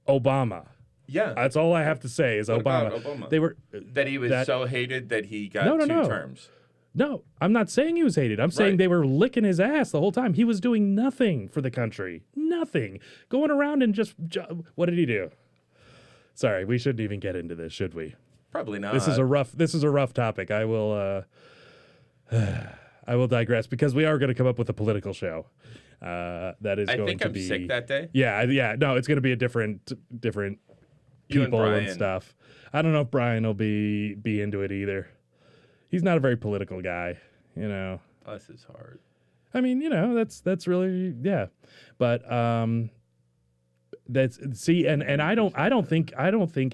Obama. Yeah. That's all I have to say is What Obama. about Obama? They were that he was so hated that he got No, no, two no. terms. No, I'm not saying he was hated. I'm saying Right. they were licking his ass the whole time. He was doing nothing for the country. Nothing. Going around and what did he do? Sorry, we shouldn't even get into this, should we? Probably not. This is a rough topic. I will digress because we are going to come up with a political show. That is I going think to I'm be sick that day. Yeah. No, it's going to be a different You and people and Brian. stuff. I don't know if Brian will be into it either. He's not a very political guy, Us is hard. I mean, that's really but that's and I don't think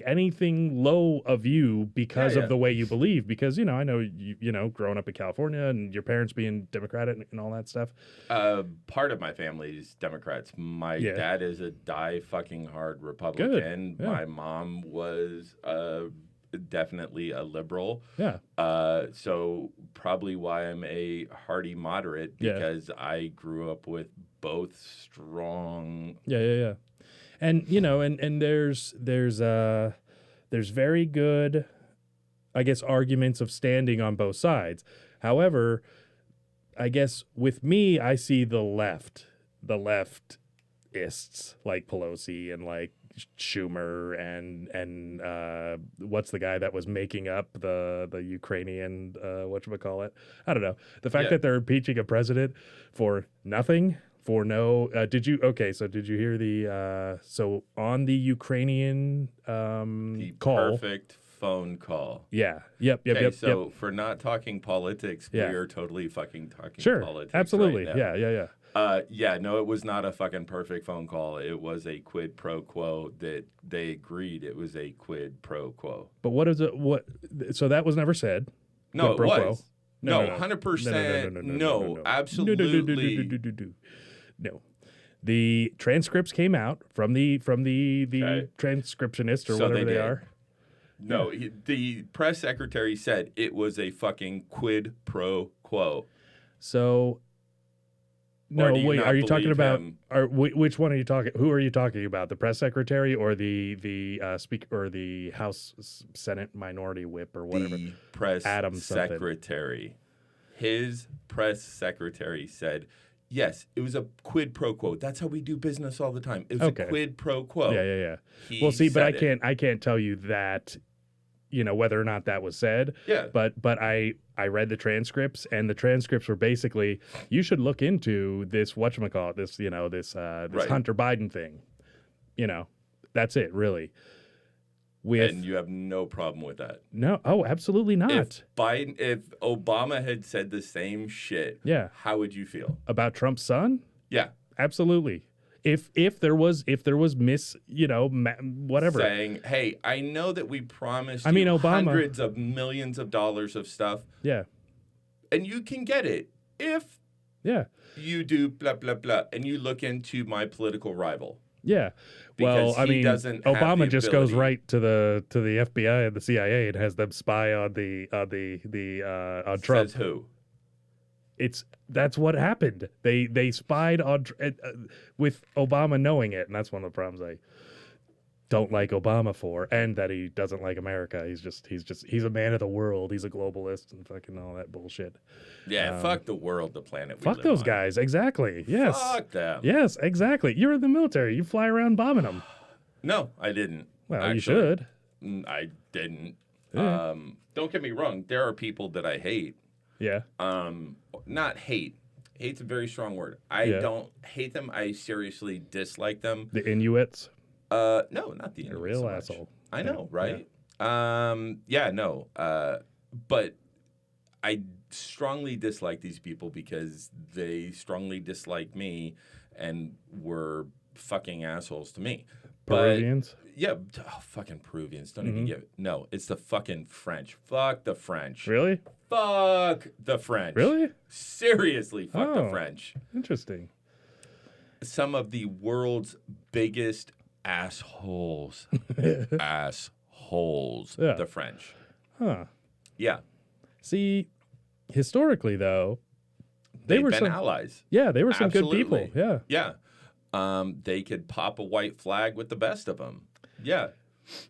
anything low of you because Yeah. of the way you believe, because I know you growing up in California and your parents being Democratic and all that stuff. Part of my family is Democrats. My Yeah. dad is a fucking hard Republican. Yeah. My mom was definitely a liberal. Yeah. So probably why I'm a hearty moderate, Yeah. because I grew up with both strong. Yeah. And and there's very good, I guess, arguments of standing on both sides. However, I guess with me, I see the leftists like Pelosi and like Schumer and what's the guy that was making up the Ukrainian whatchamacallit? I don't know. The fact Yeah. that they're impeaching a president for nothing. For no, did you hear the so on the Ukrainian The call? perfect phone call. Yeah. Yep. Okay, Yep. so Yep. for not talking politics, Yeah. we are totally fucking talking Sure. politics. Absolutely. Right now. Yeah. Yeah, no, it was not a fucking perfect phone call. It was a quid pro quo that they agreed it was a quid pro quo. But what is it? What? So that was never said. No, Quid it pro quo? was. No, No, no. 100%. No, No. absolutely. No. The transcripts came out from the Okay. transcriptionist or So whatever they they did. are. No, the press secretary said it was a fucking quid pro quo. So. No, Or do you wait. not Are you talking believe about? him? Which one are you talking? Who are you talking about? The press secretary or the speaker or the House Senate Minority Whip or whatever? The press Adam something. secretary. His press secretary said, yes, it was a quid pro quo. That's how we do business all the time. It was Okay. a quid pro quo. Yeah. He Well, see, but said it. I can't tell you that, whether or not that was said. Yeah. But I read the transcripts, and the transcripts were basically, you should look into this whatchamacallit, this Right. Hunter Biden thing. That's it, really. With And you have no problem with that. no, oh, absolutely not. If Obama had said the same shit, Yeah. how would you feel? About Trump's son, Yeah. absolutely. If there was whatever. Saying, hey, I know that we promised I mean, you Obama- hundreds of millions of dollars of stuff, Yeah, and you can get it if yeah, you do blah, blah, blah, and you look into my political rival. yeah. Because Well, I he mean, doesn't have Obama the just goes ability. right to the FBI and the CIA and has them spy on on Trump. Says who? That's what happened. They spied on with Obama knowing it, and that's one of the problems I don't like Obama for, and that he doesn't like America. He's a man of the world. He's a globalist and fucking all that bullshit. Yeah, fuck the world, the planet we Fuck live those on. guys. Exactly. Yes. Fuck them. Yes. Exactly. You're in the military. You fly around bombing them. No, I didn't. Well, actually. you should. I didn't. Yeah. Don't get me wrong. There are people that I hate. Yeah. Not hate. Hate's a very strong word. I Yeah. don't hate them. I seriously dislike them. The Inuits. No, not the A Inuits real so much. asshole. I know, Yeah. right? No. But I strongly dislike these people because they strongly dislike me and were fucking assholes to me. Peruvians. But, yeah, fucking Peruvians. Don't even give it. No, it's the fucking French. Fuck the French. Really? Fuck the French. Really? Seriously, fuck the Oh. French. Interesting. Some of the world's biggest assholes. Assholes. Yeah. The French. Huh. Yeah. See, historically though, they They've were been some allies. Yeah, they were some good people. Absolutely. Yeah. Yeah. They could pop a white flag with the best of them. Yeah.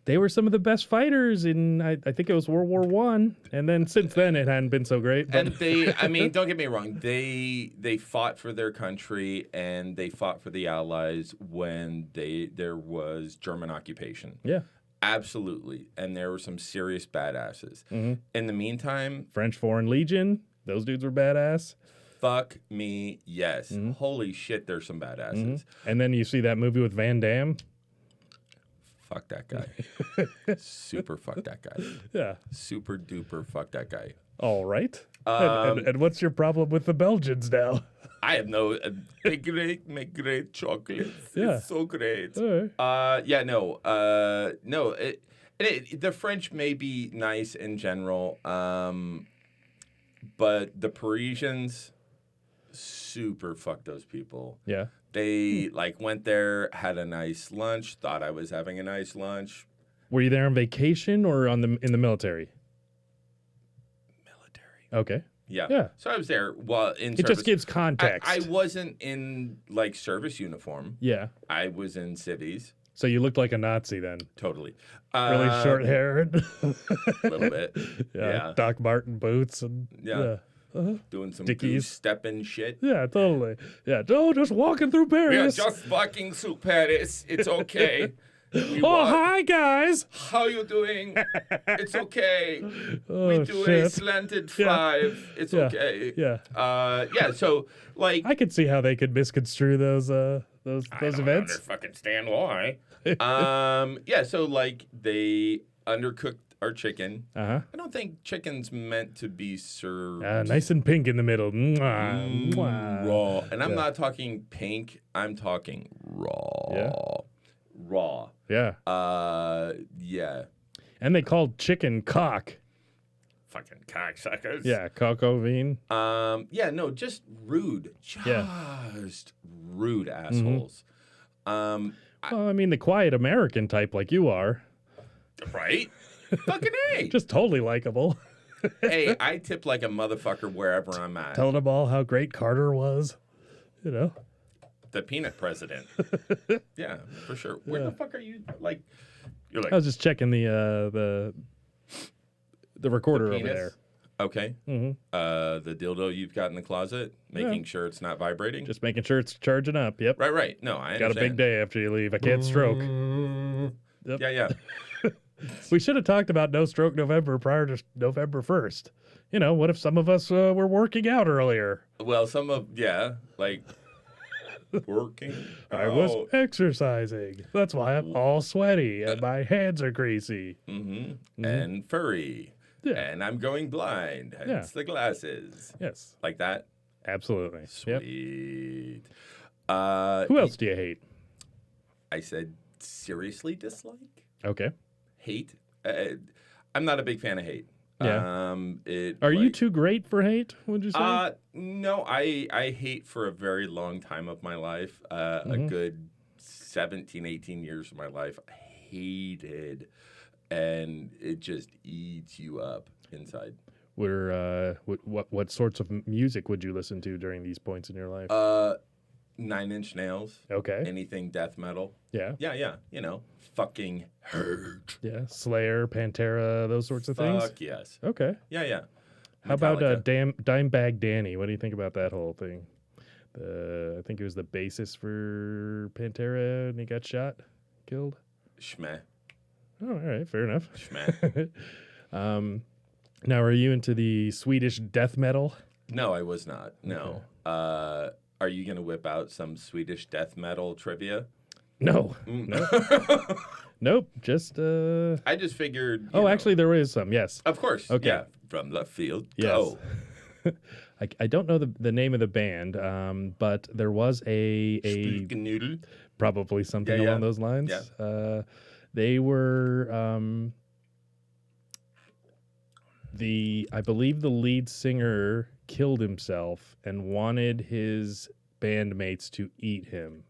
They were some of the best fighters in I think it was World War One, and then since then it hadn't been so great. But And they, I mean, don't get me wrong. They fought for their country and they fought for the Allies when there was German occupation. yeah, Absolutely. And there were some serious badasses. Mm-hmm. In the meantime, French Foreign Legion, those dudes were badass. fuck me, yes. Mm-hmm. Holy shit, there's some badasses. And then you see that movie with Van Damme. Fuck that guy. Super fuck that guy. Yeah. Super duper fuck that guy. All right. And what's your problem with the Belgians now? I have no. They make great chocolates. Yeah. It's so great. All right. No. The French may be nice in general, but the Parisians, super fuck those people. Yeah. They went there, had a nice lunch, thought I was having a nice lunch. Were you there on vacation or in the military? Military. Okay. Yeah. Yeah. So I was there. Well, in It service. just gives context. I wasn't in service uniform. Yeah. I was in civvies. So you looked like a Nazi then. Totally. Really short haired. A little bit. Yeah. Doc Marten boots and Yeah. Doing some Dickies. stepping shit. Yeah, totally. Yeah, oh, just walking through We are Paris. just walking through Paris. It's okay. We Oh, walk. hi guys. How you doing? It's okay. Oh, We do a shit. slanted Yeah. five. It's Yeah. okay. Yeah. Yeah. So I could see how they could misconstrue those I events. don't fucking stand why. Yeah. So they undercooked or chicken. Uh-huh. I don't think chicken's meant to be served Nice and pink in the middle. Mwah, mwah. raw. And I'm Yeah. not talking pink. I'm talking raw. Yeah. Raw. Yeah. Yeah. And they called chicken cock. Fucking cocksuckers. Yeah, coq au vin. Yeah, no, just rude. Just rude assholes. Well, I mean, the quiet American type like you are. Right? Fucking A. Just totally likable. Hey, I tip like a motherfucker wherever I'm at. Telling them all how great Carter was. You know? The peanut president. Yeah, for sure. Where the fuck are you? Like, you're like I was just checking the recorder over penis? there. Okay. Mm-hmm. The dildo you've got in the closet, making sure it's not vibrating. Just making sure it's charging up. Yep. Right. No, I understand. Got a big day after you leave. I can't stroke. Yep. Yeah. We should have talked about No Stroke November prior to November 1st. You know, what if some of us were working out earlier? Well, like working. I was exercising. That's why I'm all sweaty and my hands are greasy. And furry. Yeah. And I'm going blind. Hence the glasses. Yes, Like that. absolutely. Yep. Sweet. Who else do you hate? I said seriously dislike. Okay. Hate. I'm not a big fan of hate. Yeah. Are you too great for hate, would you say? No, I hate for a very long time of my life. A good 17, 18 years of my life. I hated. And it just eats you up inside. What sorts of music would you listen to during these points in your life? 9 Inch Nails. Okay. Anything death metal. Yeah. Yeah. You know, fucking hurt. Yeah. Slayer, Pantera, those sorts of things? Fuck yes. Okay. Yeah. How about Metallica. Dimebag Danny? What do you think about that whole thing? I think it was the bassist for Pantera, and he got killed. Schmeh. Oh, all right, fair enough. Schmeh. Now, are you into the Swedish death metal? No, I was not. No. Are you going to whip out some Swedish death metal trivia? No. Nope. Just. I just figured. Oh, actually, there is some. Yes. Of course. Okay. Yeah. From left field. Yes. Go. I don't know the name of the band, but there was a Noodle. probably something Yeah. along those lines. Yeah. They were I believe the lead singer killed himself and wanted his bandmates to eat him.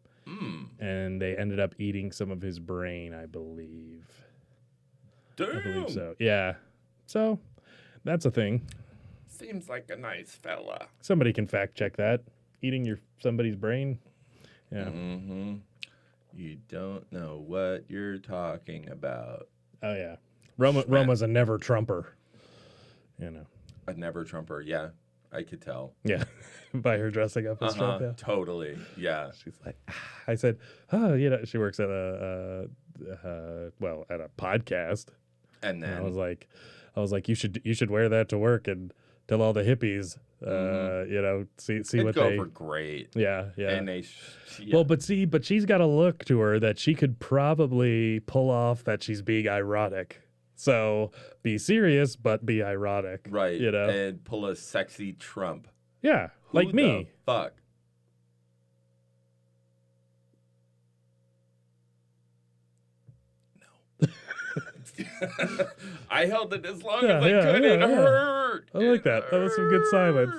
And they ended up eating some of his brain, I believe. Damn. I believe so. Yeah. So that's a thing. Seems like a nice fella. Somebody can fact check that. Eating somebody's brain. Yeah. Mm-hmm. You don't know what you're talking about. Oh yeah. Roma's a never Trumper. You know. A never Trumper. Yeah, I could tell. Yeah. By her dressing up as Trump. Yeah. Totally. Yeah. She's like, I said, oh, you know, she works at at a podcast. And then And I was like, you should wear that to work and tell all the hippies, you know, see it'd what go they. for great. Yeah. And they. Yeah. Well, but she's got a look to her that she could probably pull off that she's being ironic. So be serious, but be ironic. Right. You know. And pull a sexy Trump. Yeah. Who Like me. The fuck. No. I held it as long as I could. It hurt. I like that. That was some good silence.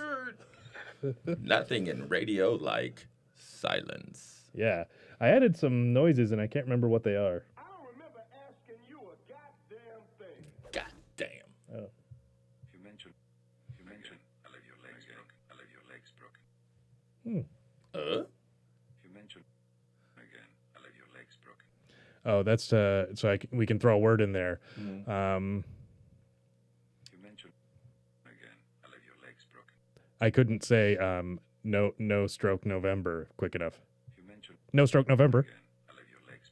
Nothing in radio like silence. Yeah. I added some noises and I can't remember what they are. I don't remember asking you a goddamn thing. Goddamn. Oh. You mentioned, I leave your legs broken. I leave your legs broken. You mentioned again, I leave your legs broken. Oh, that's so we can throw a word in there. You mentioned again, I leave your legs broken. I couldn't say no stroke November quick enough. You mentioned No stroke November. again, I leave your legs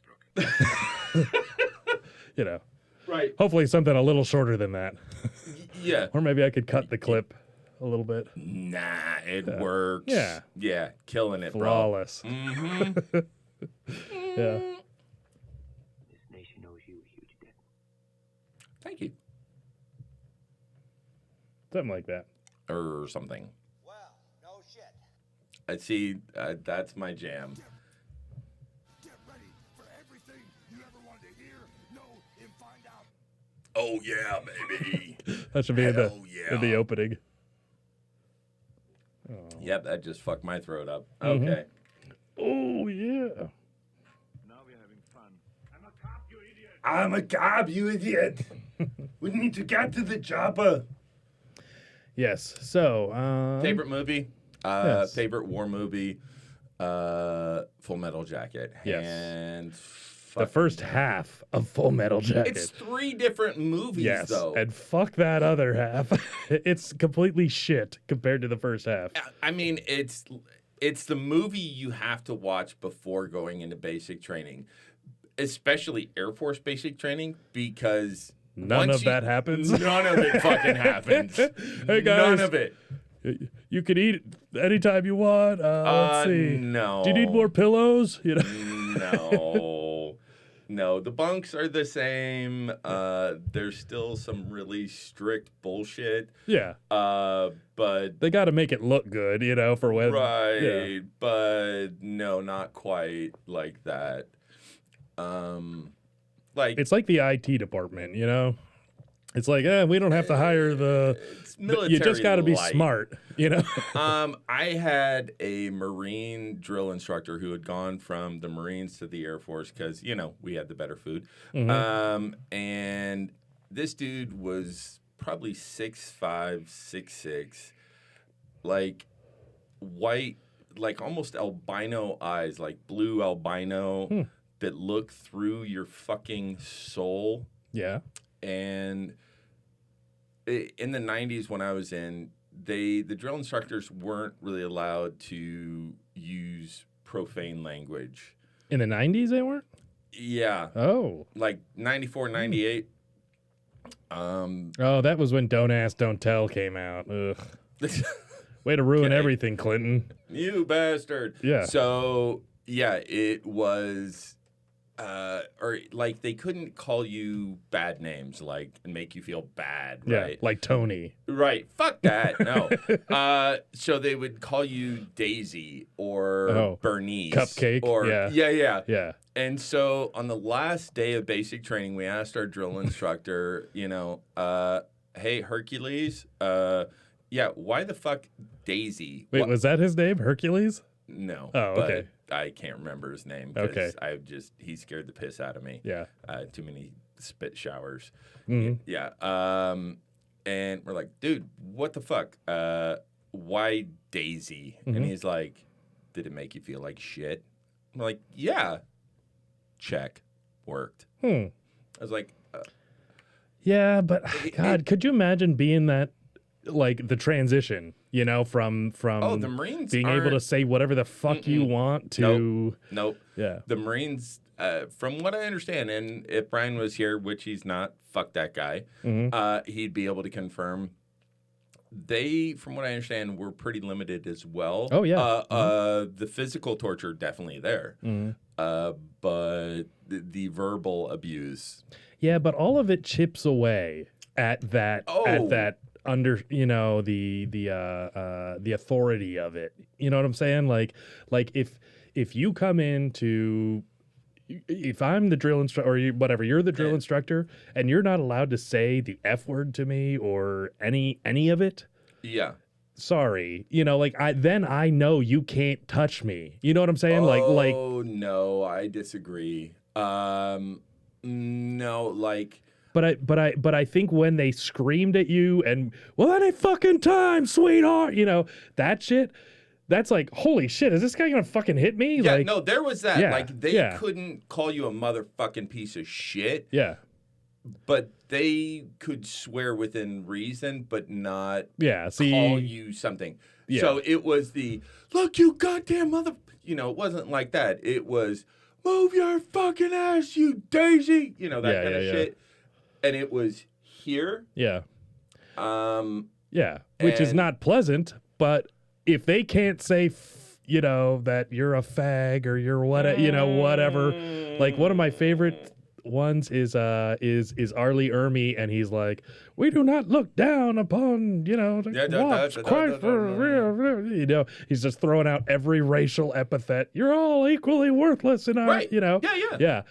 broken. You know. Right. Hopefully something a little shorter than that. Yeah. Or maybe I could cut the clip a little bit. Nah, it works. Yeah. Yeah, killing it, Flawless. bro. Mm-hmm. Yeah. This nation owes you a huge debt. Thank you. Something like that. or something. Well, no shit. I see. That's my jam. Get ready for everything you ever wanted to hear, know, and find out. Oh yeah, baby. That should be in Hell the yeah. opening. Yep, that just fucked my throat up. Mm-hmm. Okay. Oh yeah. Now we're having fun. I'm a cop, you idiot. I'm a cop, you idiot. We need to get to the chopper. Yes. So Favorite movie? Yes. Favorite war movie? Full Metal Jacket. Yes. And the first half of Full Metal Jacket. It's 3 different movies, yes, though. and fuck that other half. It's completely shit compared to the first half. I mean, it's the movie you have to watch before going into basic training, especially Air Force basic training, because None of that happens. None of it fucking happens. Hey guys, None of it. You can eat anytime you want. Let's see. No. Do you need more pillows? You know. No. No, the bunks are the same. There's still some really strict bullshit. Yeah. But They got to make it look good, you know, for when. right, Yeah. but no, not quite like that. Like It's like the IT department, you know. It's like, we don't have to hire it's military. you just got to be light. smart, you know. I had a Marine drill instructor who had gone from the Marines to the Air Force because, you know, we had the better food. Mm-hmm. And this dude was probably 6'5", 6'6", like white, like almost albino eyes, like blue albino that look through your fucking soul. Yeah. And in the 90s when I was in, the drill instructors weren't really allowed to use profane language. In the 90s, they weren't. Yeah. Oh. Like 94, 98. Oh, that was when Don't Ask, Don't Tell came out. Ugh. Way to ruin Okay. everything, Clinton. You bastard. Yeah. So, yeah, it was... or like they couldn't call you bad names, like and make you feel bad, Yeah, right? like Tony. Right. Fuck that. No. So they would call you Daisy or Bernice. Cupcake. Or, Yeah. Yeah. And so on the last day of basic training, we asked our drill instructor, you know, hey, Hercules, why the fuck Daisy? Wait, was that his name? Hercules? No. Oh, okay. But I can't remember his name. Okay. He scared the piss out of me. Yeah. Too many spit showers. Mhm. Yeah. And we're like, dude, what the fuck? Why Daisy? And he's like, did it make you feel like shit? I'm like, yeah. Check. Worked. I was like, Yeah, but God, could you imagine being that, like the transition, you know, from the Marines being able to aren't- say whatever the fuck you want to. Nope. Yeah. The Marines, from what I understand, and if Brian was here, which he's not, fuck that guy, he'd be able to confirm. They, from what I understand, were pretty limited as well. Oh, yeah. The physical torture definitely there, but the verbal abuse. Yeah, but all of it chips away at that under, you know, the authority of it. You know what I'm saying? Like if you come into, if I'm the drill instructor or you're the drill instructor and you're not allowed to say the F word to me or any of it. Yeah. Sorry. You know, like I know you can't touch me. You know what I'm saying? Oh, no, I disagree. No, like... But I think when they screamed at you and, well, any fucking time, sweetheart, you know, that shit, that's like, holy shit, is this guy gonna fucking hit me? Yeah, like, no, there was that. Yeah, like, they yeah. couldn't call you a motherfucking piece of shit. Yeah. But they could swear within reason, but not see, call you something. Yeah. So it was look, you goddamn mother... You know, it wasn't like that. It was, move your fucking ass, you Daisy. You know, that kind of shit. And it was here. Yeah. Which is not pleasant, but if they can't say, you know, that you're a fag or you're whatever, like one of my favorite ones is Arlie Ermy, and he's like, we do not look down upon, he's just throwing out every racial epithet. You're all equally worthless in our, Right. Yeah.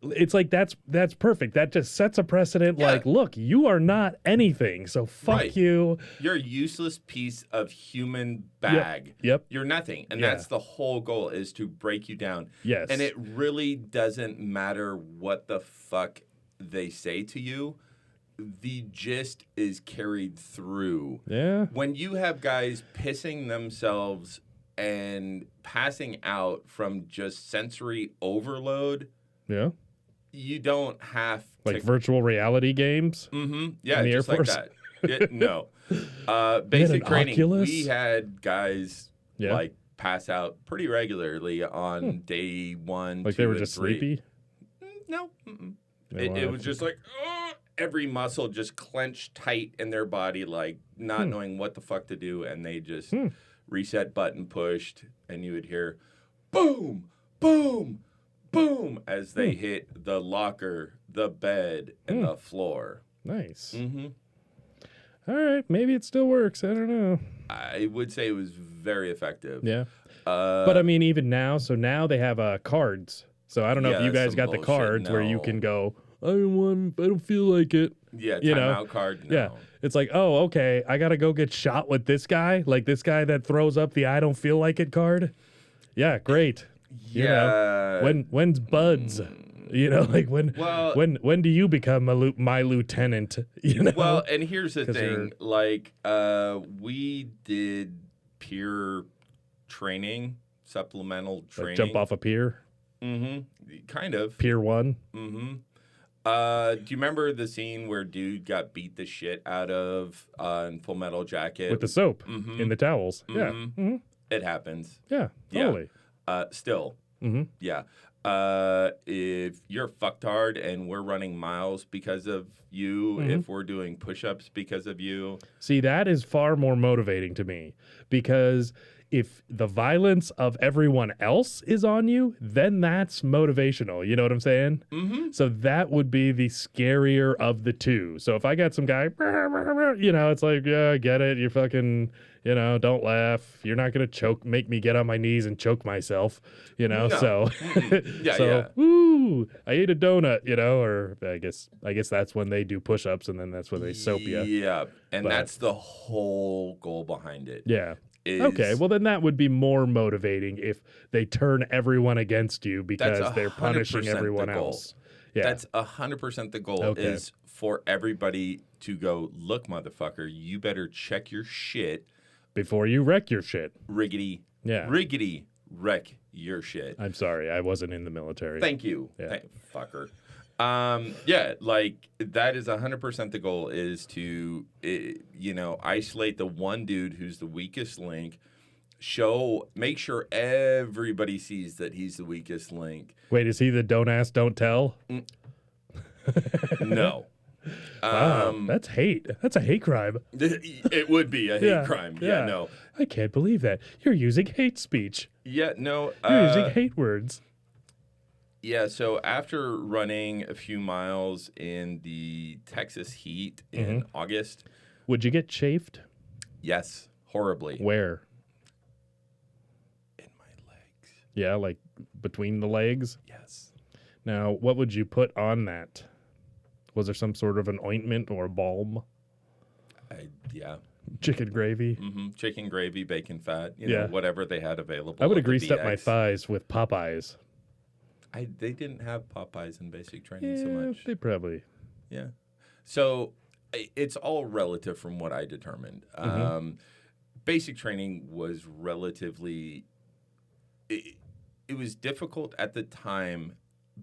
It's like that's perfect. That just sets a precedent. Yeah. Like, look, you are not anything, so fuck Right. you. You're a useless piece of human bag. Yep. You're nothing. And Yeah. that's the whole goal, is to break you down. Yes. And it really doesn't matter what the fuck they say to you. The gist is carried through. Yeah. When you have guys pissing themselves and passing out from just sensory overload, Yeah. you don't have Like to... virtual reality games. Mm-hmm. Yeah, in the Air just like Force? that. No. Basic an training. Oculus? We had guys Yeah. like pass out pretty regularly on day 1, Like 2, they were and just 3. sleepy. No. Mm-mm. They It wanted was to- just like every muscle just clenched tight in their body, like not knowing what the fuck to do, and they just reset button pushed, and you would hear boom, boom, boom as they hit the locker, the bed, and the floor. Nice. Mm-hmm. All right, maybe it still works. I don't know. I would say it was very effective. Yeah. But I mean, even now, so now they have cards. So I don't know Yeah, if you that's guys some got the bullshit. cards where you No. can go, I don't feel like it. Yeah, You know, timeout card. No. Yeah. It's like, oh, okay, I got to go get shot with this guy. Like this guy that throws up the I don't feel like it card. Yeah, great. You know, Yeah. when's buds? You know, like Well- when do you become my lieutenant? You know. Well, and here's the 'Cause thing. Like, we did peer training, supplemental Like training. jump off a pier, Mm-hmm. Kind of. Pier 1. Mm-hmm. Do you remember the scene where dude got beat the shit out of in Full Metal Jacket? With the soap Mhm. in the towels. Yeah. Mhm. hmm It happens. Yeah, Yeah. totally. Still. hmm Yeah. If you're fucked hard and we're running miles because of you, if we're doing push-ups because of you, See, that is far more motivating to me because if the violence of everyone else is on you, then that's motivational. You know what I'm saying? mm-hmm. So that would be the scarier of the two. So if I got some guy, you know, it's like, yeah, I get it. You're fucking, you know, don't laugh. You're not going to make me get on my knees and choke myself, you know? No. So, Yeah, so, yeah. woo, I ate a donut, you know, or I guess that's when they do push-ups and then that's when they soap you. Yeah, and But- that's the whole goal behind it. Yeah. is- Okay, well then that would be more motivating if they turn everyone against you because That's they're 100% punishing the everyone goal. else. Yeah. That's 100% the goal. Okay. Is for everybody to go, look, motherfucker, you better check your shit, before you wreck your shit. riggedy, Yeah. riggedy, wreck your shit. I'm sorry, I wasn't in the military. Thank you, Yeah. fucker. Yeah, like that is 100% the goal, is to, isolate the one dude who's the weakest link, make sure everybody sees that he's the weakest link. Wait, is he the don't ask, don't tell? No. Wow, that's hate. That's a hate crime. It would be a hate crime. Yeah, no. I can't believe that. You're using hate speech. Yeah, no. You're using hate words. Yeah, so after running a few miles in the Texas heat in August, Would you get chafed? yes, horribly. Where? In my legs. Yeah, like between the legs? Yes. Now, what would you put on that? Was there some sort of an ointment or a balm? Yeah. Chicken gravy? Chicken gravy, bacon fat, Yeah. whatever they had available. I would at have the greased up my BX. thighs with Popeyes. They didn't have Popeyes in basic training so Yeah, much. they probably. Yeah. So it's all relative from what I determined. Basic training was relatively, it was difficult at the time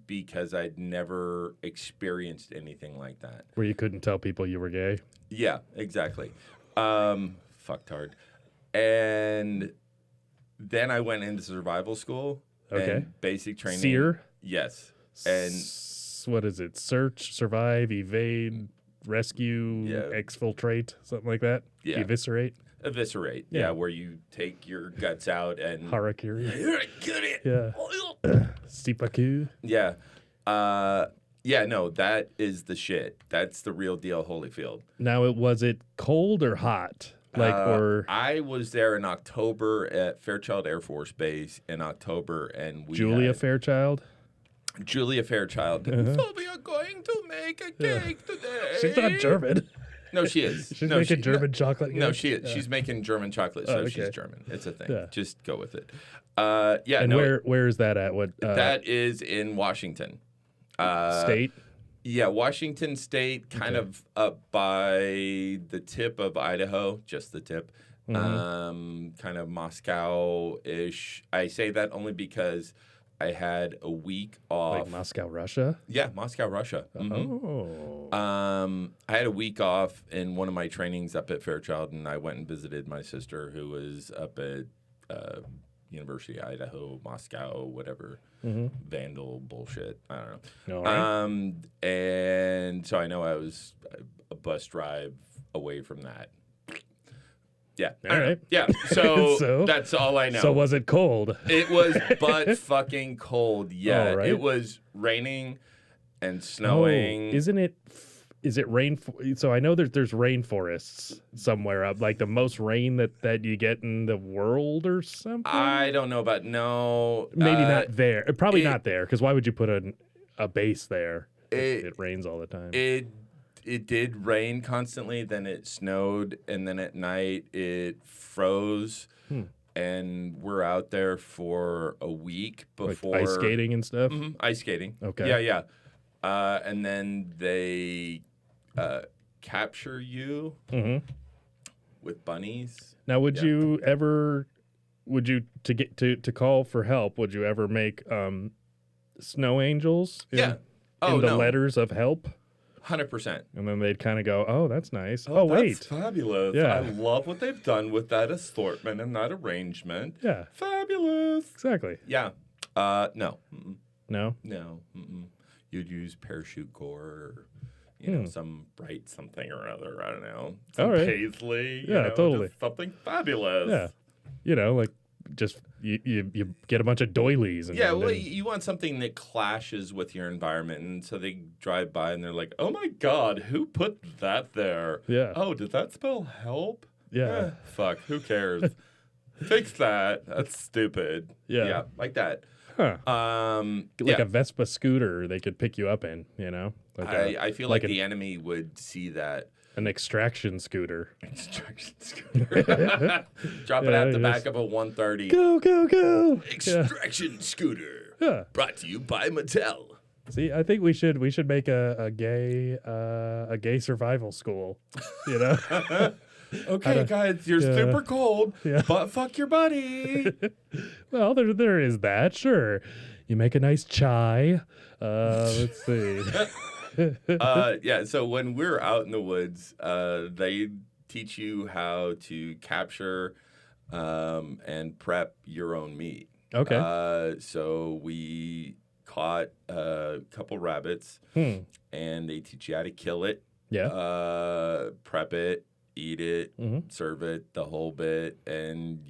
because I'd never experienced anything like that. Where you couldn't tell people you were gay. Yeah, exactly. Fucktard. And then I went into survival school. Okay. And basic training. SEER? Yes. And What is it? Search, survive, evade, rescue, Yeah. exfiltrate, something like that? Yeah. Eviscerate? eviscerate. Yeah. Yeah, where you take your guts out and Harakiri? Get it. Yeah. Stipaku? Yeah. Yeah, no, that is the shit. That's the real deal, Holyfield. Now, was it cold or hot? I was there in October at Fairchild Air Force Base in October, and we Julia had Fairchild? Julia Fairchild. So we are going to make a cake today. She's not German. No, she is. She's making German chocolate. No, cake? she is. She's making German chocolate, so she's okay. German. It's a thing. Yeah. Just go with it. Yeah. And no, where is that at? What that is in Washington. state? Yeah, Washington State, kind of up by the tip of Idaho, just the tip. Kind of Moscow-ish. I say that only because I had a week off. Like Moscow, Russia? Yeah, Moscow, Russia. Oh. I had a week off in one of my trainings up at Fairchild, and I went and visited my sister who was up at University of Idaho, Moscow, whatever. Vandal bullshit. I don't know. All right. And so I know I was a bus drive away from that. Yeah. All right. Yeah. So, So- that's all I know. So was it cold? It was butt fucking cold. Yeah. All right. It was raining and snowing. Isn't it? Is it rain? So I know there's rainforests somewhere up, like the most rain that you get in the world or something. I don't know about Maybe not there. Probably it- not there, because why would you put a base there if It- it rains all the time? It did rain constantly, then it snowed, and then at night it froze. And we're out there for a week Like before ice skating and stuff. Ice skating. Okay. Yeah. And then they capture you with bunnies. Now, would Yeah. you ever? Would you to call for help? Would you ever make snow angels? Yeah. Oh, in the no. letters of help, 100%. and then they'd kind of go, "Oh, that's nice. Oh, wait, That's fabulous. Yeah. I love what they've done with that assortment and that arrangement. yeah, Fabulous. exactly." Yeah. No. No, No. You'd use parachute core or, you know, some bright something or other. I don't know. Some All right. paisley. Yeah, totally. Just something fabulous. yeah, like just you get a bunch of doilies. And Yeah, then- well, you want something that clashes with your environment. And so they drive by and they're like, oh my God, who put that there? Yeah. Oh, did that spell help? Yeah. Fuck, who cares? Fix that. That's stupid. Yeah. Yeah, like that. Huh. Like Yeah. a Vespa scooter they could pick you up in, Like I feel like an- the enemy would see that. an extraction scooter. Extraction scooter. Drop it Yeah, out the you back just- of a 130. Go, go, go. Yeah. Extraction scooter. Yeah. Brought to you by Mattel. See, I think we should make a gay survival school, Okay, guys, you're yeah. super cold, Yeah. but fuck your buddy. Well, there is that. Sure. You make a nice chai. Let's see. Yeah, so when we're out in the woods, they teach you how to capture and prep your own meat. Okay. So we caught a couple rabbits, and they teach you how to kill it, Yeah. prep it, eat it, serve it, the whole bit, and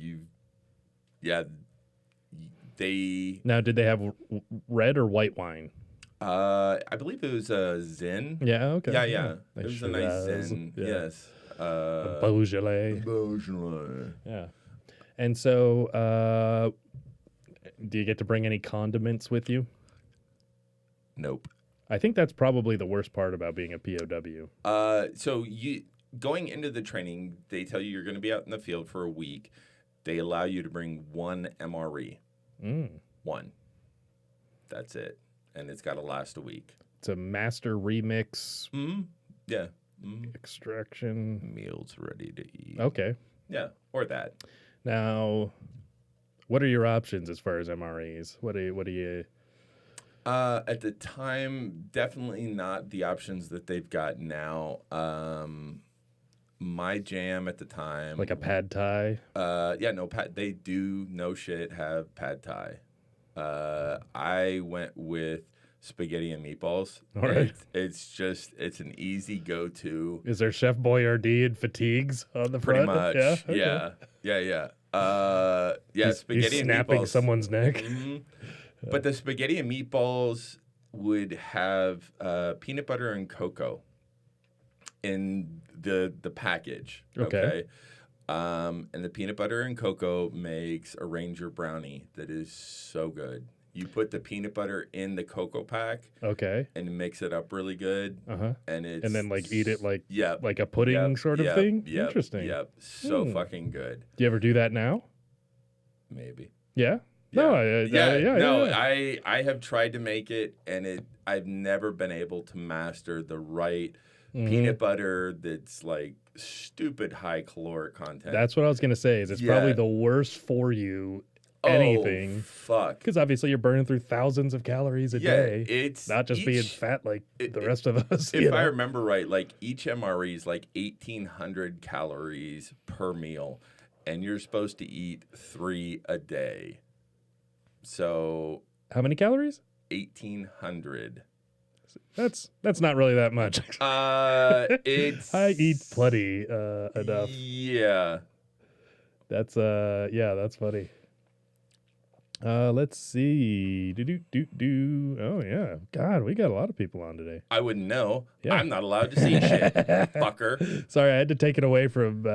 they. Now, did they have red or white wine? I believe it was a Zin. Yeah. Okay. Yeah. They It was a should, nice Zin. yeah. Yes. Beaujolais. Beaujolais. Yeah. And so, do you get to bring any condiments with you? Nope. I think that's probably the worst part about being a POW. So you going into the training, they tell you you're going to be out in the field for a week. They allow you to bring one MRE. One. That's it. And it's got to last a week. It's a master remix Yeah. extraction. Meals ready to eat. Okay. Yeah. Or that. Now, what are your options as far as MREs? What do you? At the time, definitely not the options that they've got now. My jam at the time, Like a pad thai? they do no shit have pad thai. I went with spaghetti and meatballs. All right. It's an easy go-to. Is there Chef Boyardee and fatigues on the Pretty front? much. Yeah. Okay. Yeah. He's Spaghetti and snapping meatballs. someone's neck. But the spaghetti and meatballs would have peanut butter and cocoa in the package. Okay. And the peanut butter and cocoa makes a Ranger brownie that is so good. You put the peanut butter in the cocoa pack Okay. and mix it up really good. Uh-huh. And it's And then like eat it like Yep. like a pudding sort of thing? Interesting. Yep. So fucking good. Do you ever do that now? Maybe. Yeah? No, I have tried to make it, and I've never been able to master the right peanut butter that's like stupid high caloric content. That's what I was going to say. Is it's probably the worst for you anything. Oh, fuck. Because obviously you're burning through thousands of calories a day. It's not just being fat like the rest of us. If I remember right, like each MRE is like 1,800 calories per meal, and you're supposed to eat 3 a day. So how many calories? 1,800. That's not really that much. It's I eat plenty enough. Yeah. That's that's funny. Let's see. Oh yeah. God, we got a lot of people on today. I wouldn't know. Yeah. I'm not allowed to see shit, fucker. Sorry, I had to take it away from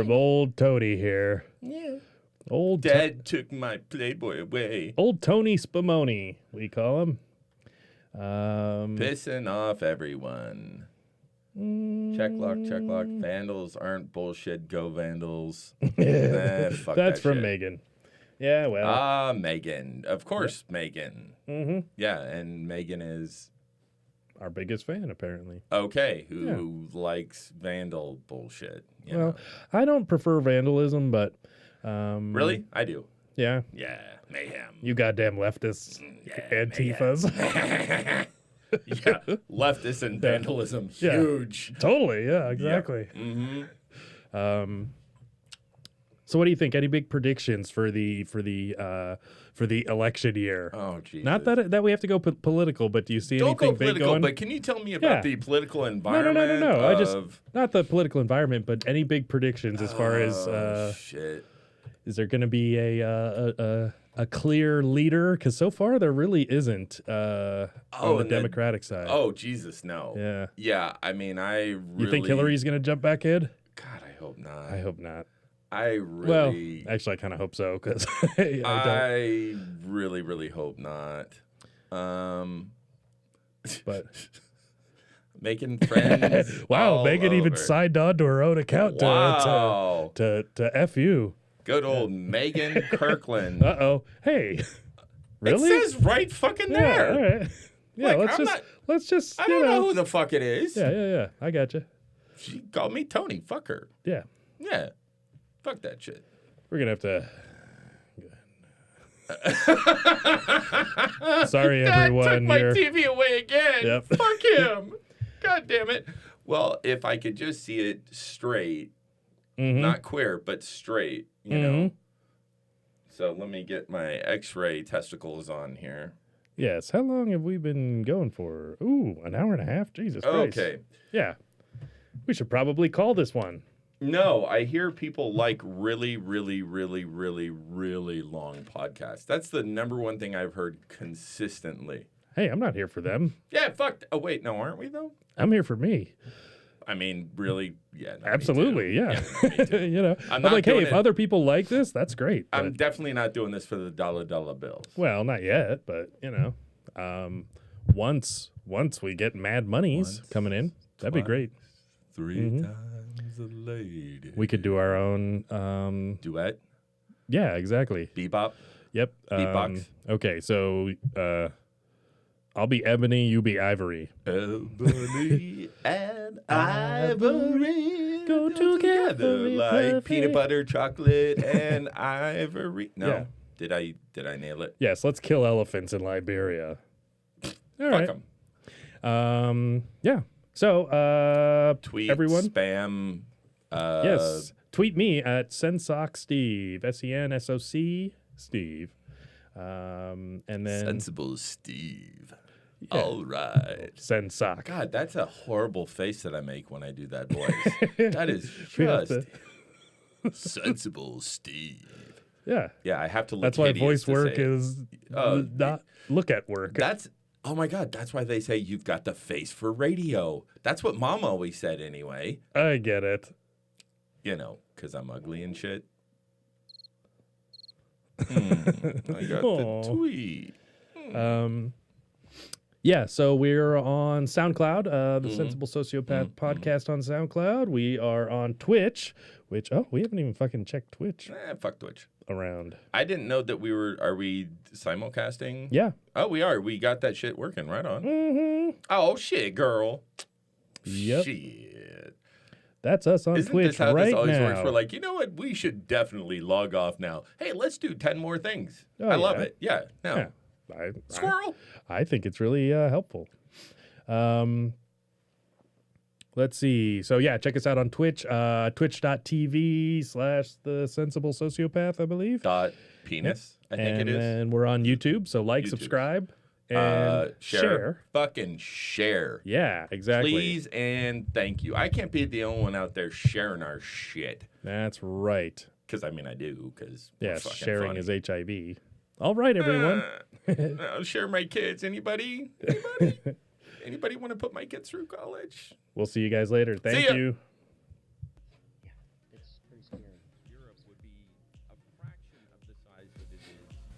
old Tony here. Yeah. Old Dad took my Playboy away. Old Tony Spumoni, we call him. Pissing off everyone. Check lock. Vandals aren't bullshit. Go Vandals. Fuck That's that from shit. Megan. Yeah, well. Megan. Of course, Megan. Mm-hmm. Yeah, and Megan is our biggest fan, apparently. okay, who likes Vandal bullshit. You know? I don't prefer vandalism, but Really? I do. yeah, Yeah, mayhem. you goddamn leftists, Antifas. Yeah, leftist and vandalism, Yeah. huge. Totally, yeah, exactly. Mm-hmm. So, what do you think? Any big predictions for the election year? Oh, Jesus. Not that we have to go political, but do you see Don't anything go big political, going? but can you tell me about Yeah. the political environment? No. I just of- not the political environment, but any big predictions as far as shit. is there going to be a clear leader? Because so far there really isn't on the Democratic side. Oh, Jesus, no. Yeah. Yeah, I mean, I really... You think Hillary's going to jump back in? God, I hope not. I hope not. I really... Well, actually, I kind of hope so because I really, really hope not. But making friends. wow, all Megan even over. signed on to her own account Wow. to F you. Good old Megan Kirkland. Uh-oh. Hey. Really? It says right fucking Yeah, there. all right. Yeah, Like, let's just I don't know who the fuck it is. Yeah. I got you. She called me Tony. Fuck her. Yeah. Yeah. Fuck that shit. We're going to have to Sorry, Dad everyone. took my You're- TV away again. Yep. Fuck him. God damn it. Well, if I could just see it straight, Mhm. not queer, but straight, you know. So let me get my X-ray testicles on here. Yes. How long have we been going for? Ooh, an hour and a half? Jesus Christ. Okay. Yeah. We should probably call this one. No, I hear people like really, really, really, really, really long podcasts. That's the number one thing I've heard consistently. Hey, I'm not here for them. Yeah, fuck. Oh, wait, no, aren't we, though? I'm here for me. I mean, really, yeah. No, Absolutely, me yeah. too. Me too. You know, I'm I'm not like, hey, doing if it- other people like this, that's great. I'm but- definitely not doing this for the dollar bills. well, not yet, but you know, once we get Mad Monies coming in, that'd be great. 3 times a lady. We could do our own. Duet? Yeah, exactly. Bebop? Yep. Beatbox? Okay, so I'll be Ebony, you be Ivory. Ebony and ivory go together like perfect. peanut butter, chocolate, and ivory. No. Yeah. Did I nail it? Yes, let's kill elephants in Liberia. All Fuck right. 'em. Yeah. So, Tweet, everyone. spam. Yes. Tweet me at SenSoc Steve, SENSOC Steve. And then Sensible Steve. Yeah. All right. SenSoc. God, that's a horrible face that I make when I do that voice. That is We have just sensible Steve. Yeah. Yeah, I have to look That's why hideous voice to work say it. is not look at work. That's Oh my God, that's why they say you've got the face for radio. That's what Mom always said anyway. I get it. You know, because I'm ugly and shit. I got Aw. the tweet. Yeah, so we're on SoundCloud, the Sensible Sociopath podcast on SoundCloud. We are on Twitch, which, we haven't even fucking checked Twitch Fuck Twitch. around. I didn't know that are we simulcasting? Yeah. Oh, we are. We got that shit working right on. Mm-hmm. Oh, shit, girl. Yep. Shit. That's us on Isn't Twitch this how right this always now. works? We're like, you know what? We should definitely log off now. Hey, let's do 10 more things. Oh, I love yeah. it. Yeah. No. Yeah. Squirrel. I think it's really helpful. Let's see. So yeah, check us out on Twitch, twitch.tv/the Sensible Sociopath, I believe. .penis, I think it is. And we're on YouTube, so like, YouTube. subscribe, and share. Fucking share. Yeah, exactly. Please and thank you. I can't be the only one out there sharing our shit. That's right. Because, I mean, I do. Because Yes, sharing is HIV. All right, everyone. I'll share my kids. Anybody? Anybody? Anybody want to put my kids through college? We'll see you guys later. Thank ya. you. It's pretty scary. Europe would be a fraction of the size that it is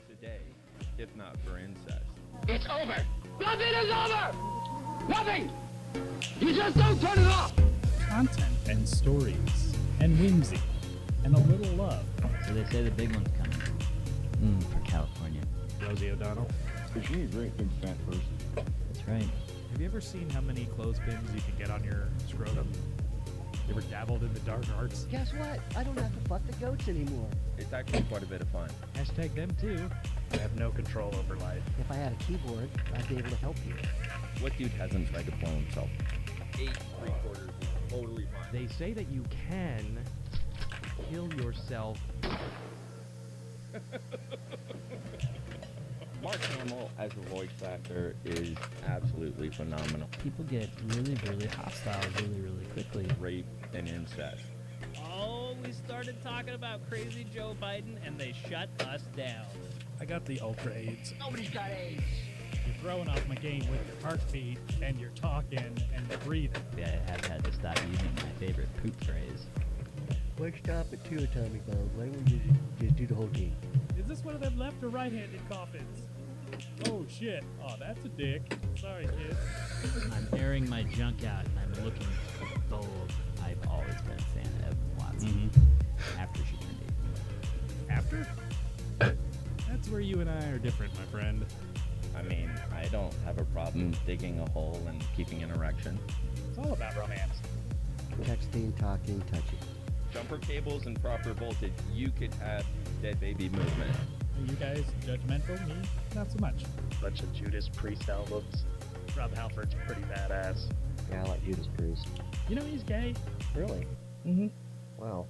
today, if not for incest. It's over. Nothing is over. Nothing. You just don't turn it off. Content and stories and whimsy and a little love. So they say the big one's coming. For California. Rosie O'Donnell. She's a great big fat person. That's right. Have you ever seen how many clothespins you can get on your scrotum? You ever dabbled in the dark arts? Guess what? I don't have to fuck the goats anymore. It's actually quite a bit of fun. Hashtag them too. I have no control over life. If I had a keyboard, I'd be able to help you. What dude hasn't tried to blow himself? 8 3/4 is totally fine. They say that you can kill yourself. Mark Hamill as a voice actor is absolutely phenomenal. People get really, really hostile really quickly. Rape and incest. Oh, we started talking about crazy Joe Biden and they shut us down. I got the ultra AIDS. Nobody's got AIDS. You're throwing off my game with your heartbeat and your talking and your breathing. I have had to stop using my favorite poop phrase. Why stop at 2 atomic bombs? Why don't you just do the whole team? Is this one of them left or right-handed coffins? Oh shit. Oh, that's a dick. Sorry, kid. I'm airing my junk out and I'm looking bold. I've always been a fan of Evan Watson. After she turned 18. After? That's where you and I are different, my friend. I mean, I don't have a problem digging a hole and keeping an erection. It's all about romance. Texting, talking, touching. Jumper cables and proper voltage, you could have dead baby movement. Are you guys judgmental? Me? Not so much. Bunch of Judas Priest albums. Rob Halford's pretty badass. Yeah, I like Judas Priest. You know he's gay. Really? Mm-hmm. Wow.